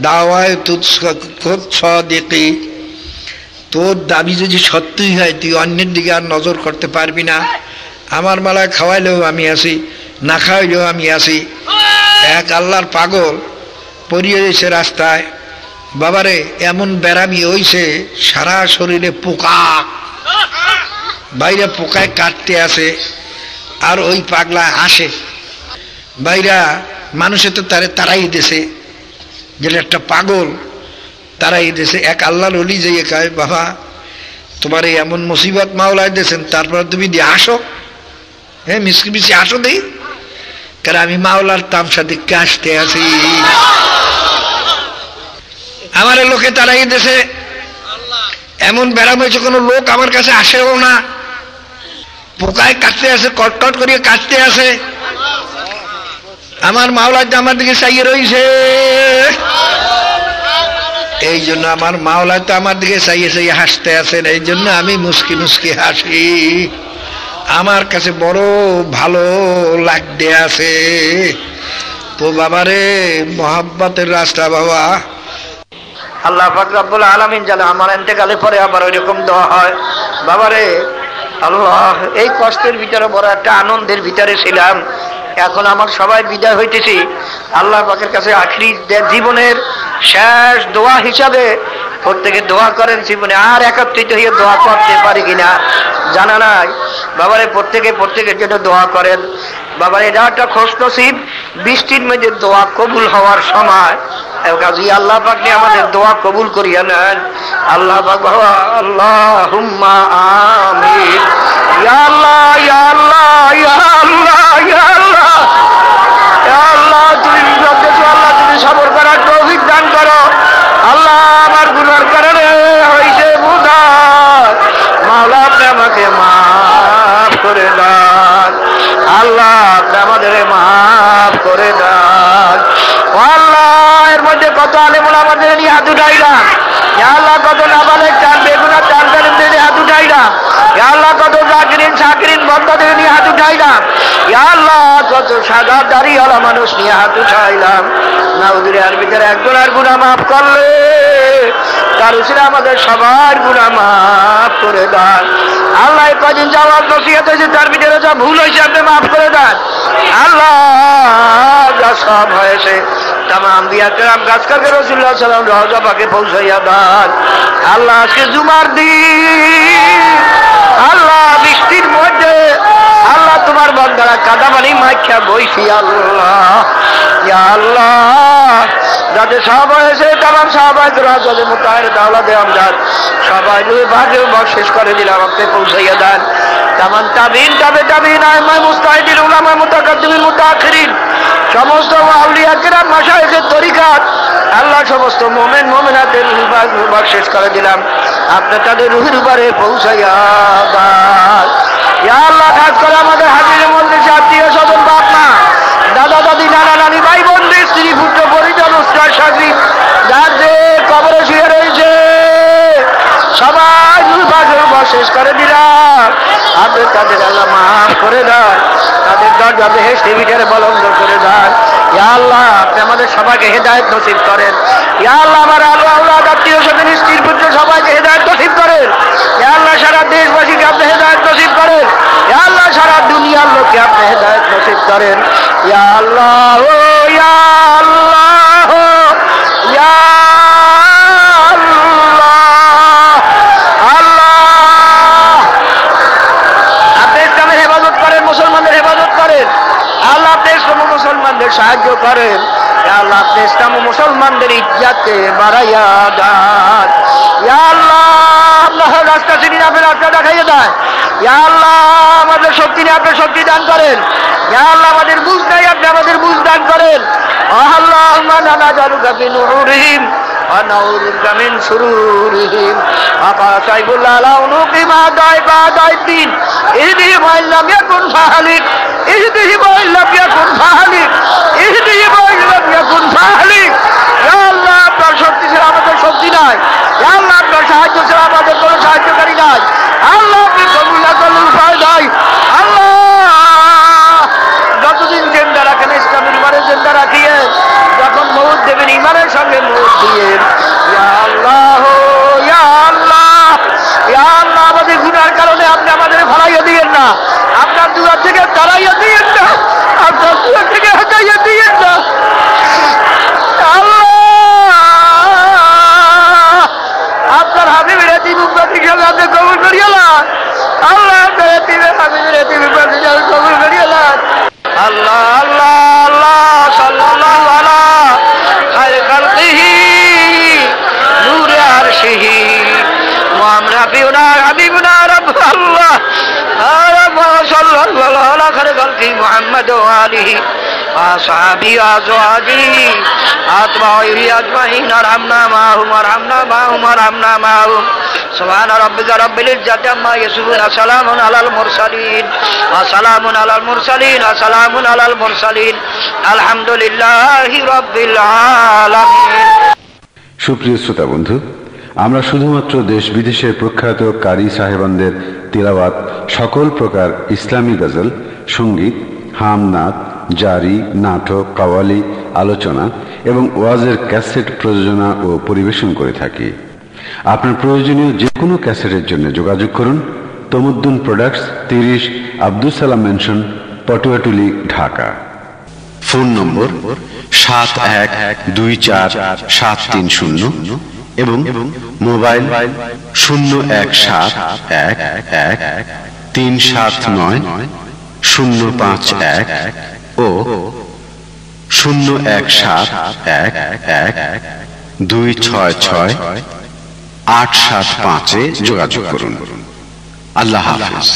দাওয়ায় তুৎ সদিকি। তোর দাবি যদি সত্যই হয় তুই অন্যের দিকে আর নজর করতে পারবি না। আমার মালা খাওয়াইলেও আমি আসি, না খাওয়াইলেও আমি আসি। এক আল্লাহর পাগল পরিয়ে দিয়েছে রাস্তায়, বাবারে এমন ব্যারামি হইছে সারা শরীরে পোকা, বাইরে পোকায় কাটতে আসে, আর ওই পাগলা আসে বাইরা মানুষে তো তারে তারাই দেশে যেটা একটা পাগল তারাই দেশে। এক আল্লাহর ওলি যাইয়ে কয় বাবা তোমার এই এমন মুসিবত মাওলায় দিয়েছেন, তারপর তুমি দিয়ে আসো, হ্যাঁ মিষ্টি মিষ্টি আসো দেই, কারণ আমি মাওলার তামসা দেখতে আসতে আছি। আমার লোকে তারাই দেশে এমন ব্যারাম হয়েছে কোনো লোক আমার কাছে আসেও না, পোকায় কাটতে আসে, কটকট করিয়ে কাটতে আসে। আমার মাওলার আমার দিকে চাইয়ে রয়েছে, এই জন্য আমার মাওলা তো আমার দিকে চাইয়ে চাইয়ে হাসতে আছেন, এই জন্য আমি মুস্কি মুস্কি হাসি, আমার কাছে বড় ভালো লাগতে আছে। তো বাবারে মোহাব্বতের রাস্তা বাবা আল্লাহ পাক রব্বুল আলামিন জানে আমার ইন্তেকালে পরে আবার ওইরকম দোয়া হয়। বাবারে আল্লাহ এই কষ্টের ভিতরে বড় একটা আনন্দের ভিতরে ছিলাম, এখন আমার সবাই বিদায় হইতেছি। আল্লাহ পাকের কাছে আখরি জীবনের শেষ দোয়া হিসাবে প্রত্যেকে দোয়া করেন জীবনে আর একত্রিত হয়ে দোয়া করতে পারি কিনা জানা নাই। বাবারে প্রত্যেকের জন্য দোয়া করেন। বাবার এটা একটা খুশনসিব, বৃষ্টির মধ্যে দোয়া কবুল হওয়ার সময় কাজী আল্লাহ পাক আমাদের দোয়া কবুল করিয়া নেন। আল্লাহ পাক বাবা আল্লাহুম্মা আমিন। ইয়া আল্লাহ ইয়া আল্লাহ ইয়া আল্লাহ ইয়া আল্লাহ ইয়া আল্লাহ তুমি বিপদে আল্লাহ তুমি সবর করার তৌফিক দান করো। আল্লাহ আমার গুনার কারণে হইছে বুঝা, মাওলা আপনি আমাকে মাফ করে দেন। আল্লাহ আপনি আমাদের মাফ করে দেন। আল্লাহ এর মধ্যে কত আলেম ওলামাদের নিয়ে হাত উঠাইলাম, ইয়া আল্লাহ কত নাবালেক চান বেগুনা চান তাদের হাত উঠাই না। ইয়া আল্লাহ কত জাকিরিন শাকিরিন বন্দাদের নিয়ে হাত উঠাইলাম। ইয়া আল্লাহ কত সাদা দাড়িওয়ালা মানুষ নিয়ে হাত উঠাইলাম। নাউজুবিল্লাহ এর ভিতরে একজনের গুনাহ মাফ করলে তার উসিলে আমাদের সবার গুনাহ মাফ করে দেন। আল্লাহ কদিন যাওয়ার নসিহত হয়েছে তার ভিতরে যা ভুল হয়েছে আপনি মাফ করে দেন। আল্লাহ যা সব হয়েছে তামাম দিয়া কেরাম গাছ করকে রাসূলুল্লাহ সাল্লাল্লাহু আলাইহি ওয়াসাল্লাম রওজা পাকে পৌঁছাইয়া দেন। আল্লাহ আজকে জুমার দিন আল্লাহ বৃষ্টির মধ্যে আল্লাহ তোমার বান্দারা কাদা পানি মাইখা বইছি আল্লাহ। ইয়া আল্লাহ যাতে সব হয়েছে তামাম সাহাবায়ে কেরাম যাদের মুতাহের দাওলাতে আমদাদ সবাই ভাগে বকশিশ করে দিলাম আপনি পৌঁছাইয়া দেন। তামাম তাবিন তাবিন আইমায়ে মুস্তাহিদিন উলামা মুতাকাদ্দিমিন মুতাআখিরিন সমস্ত আউলিয়া কেরাম মাশায়েখের তরিকাত আল্লাহ সমস্ত মুমিন মুমিনাতের রূহ বকশিশ করে দিলাম আপনি তাদের রূহের উপরে পৌঁছাইয়া দেন। ইয়া আল্লাহ খাস করে আমাদের হাজিরে মজলিসে আত্মীয় স্বজন বাপ মা দাদা দাদি নানা নানি ভাই বোনদের স্ত্রী পুত্র পরিজন উস্তাদ সাগরি যার যে কবরে শুয়ে রয়েছে সবাই বকশিশ করে দিলাম আপনি তাদের আল্লাহ মাফ করে দেন। তাদের দরজা বেহেশতের ভিতরে বুলন্দ করে দেন। ইয়া আল্লাহ আপনি আমাদের সবাইকে হেদায়েত নসিব করেন। ইয়া আল্লাহ আমার আল্লাহ আত্মীয় স্বজন স্ত্রী পুত্র সবাইকে হেদায়েত নসিব করেন। ইয়া আল্লাহ সারা দেশবাসীকে আপনি হেদায়েত নসিব করেন। ইয়া আল্লাহ সারা দুনিয়ার লোককে আপনি হেদায়েত নসিব করেন। ইয়া আল্লাহ ও ইয়া আল্লাহ ইয়া মুসলমানদের সাহায্য করেন। আল্লাহ আপনি ইসলাম ও মুসলমানদের ইজ্জতকে বাড়াইয়া দেন। ইয়া আল্লাহ আল্লাহ রাস্তা চিনি আপনি রাস্তা দেখাইয়া দেন। ইয়া আল্লাহ আমাদের শক্তি নিয়ে আপনি শক্তি দান করেন। ইয়া আল্লাহ আমাদের বুঝ নাই আপনি আমাদের বুঝ দান করেন। আল্লাহুম্মা নাজালুকা ফি নুহুরিহিম ওয়া নাউযুবিকা মিন শুরুরিহিম আকাশাইবুল আলাউনুকি মা দাইবা দাইতিন ইহদিহি মা লাম ইয়াকুন ফাহালিক ইহদিহি মা লাম ইয়াকুন ফাহালিক ইহদিহি মা লাম ইয়াকুন ফাহালিক। ইয়া আল্লাহ আপনার শক্তি ছাড়া আমাদের শক্তি নাই। ইয়া আল্লাহ আপনার সাহায্য ছাড়া আমাদের কোনো সাহায্যকারী নাই। আল্লাহ আপনি কবুল না করলে উপায় নাই। আল্লাহ যতদিন জিন্দা রাখেন ইসলামের ইমানের জিন্দা রাখিয়ে যখন মউত দেবেন ইমানের সঙ্গে মউত দিয়ে। ইয়া আল্লাহ ইয়া আল্লাহ ইয়া আল্লাহ আমাদের গুনার কারণে আপনি আমাদের ভালাইয়া দিয়েন না। আপনার দুয়ার থেকে তাড়াইয়া দিয়েন না। আপনার দুয়ার থেকে হটাইয়া দিয়েন না। আল্লাহ আপনার হাবিবের এতিম উম্মতি হিসেবে আপনি কবুল করিয়া নেন। আল্লাহ আপনার এতিমের হাবিবের এতিম উম্মতি হিসেবে কবুল করিয়া নেন। আল্লাহ আল্লাহ আল্লাহ সাল্লাল্লাহু আলা খায়রি খালকিহি নূরে আরশিহি মুহাম্মদ রাফিউনা হাবিবুনা রাব্ব আল্লাহ সাল্লাল্লাহু আলা খায়রি খালকি মুহাম্মদ ওয়া আলিহি ওয়া সাহাবিহি ওয়া আজওয়াজিহি আতবাইহি আজমাইন আরহামনা মাহুম আরহামনা মাহুম আরহামনা মাহুম সুবহান রাব্বিকা রাব্বিল ইজ্জাতি আম্মা ইয়াসিফুন সালামুন আলাল মুরসালিন ওয়া সালামুন আলাল মুরসালিন ওয়া সালামুন আলাল মুরসালিন আলহামদুলিল্লাহি রাব্বিল আলামিন। সুপ্রিয় শ্রোতা বন্ধু, আমরা শুধুমাত্র দেশ বিদেশের প্রখ্যাত কারি সাহেবানদের তিলাওয়াত, সকল প্রকার ইসলামী গজল, সঙ্গীত, হামনাদ, জারি, নাটক, কাওয়ালি, আলোচনা এবং ওয়াজের ক্যাসেট প্রযোজনা ও পরিবেশন করে থাকি। আপনার প্রয়োজনীয় যে কোনো ক্যাসেটের জন্য যোগাযোগ করুন Tamaddun products, 30 Abdul Salam mention, পটুয়াটুলি, Dhaka. Phone নম্বর 71247330 এবং মোবাইল 01711379051 ও 017111266 875-এ যোগাযোগ করুন। আল্লাহ হাফেজ।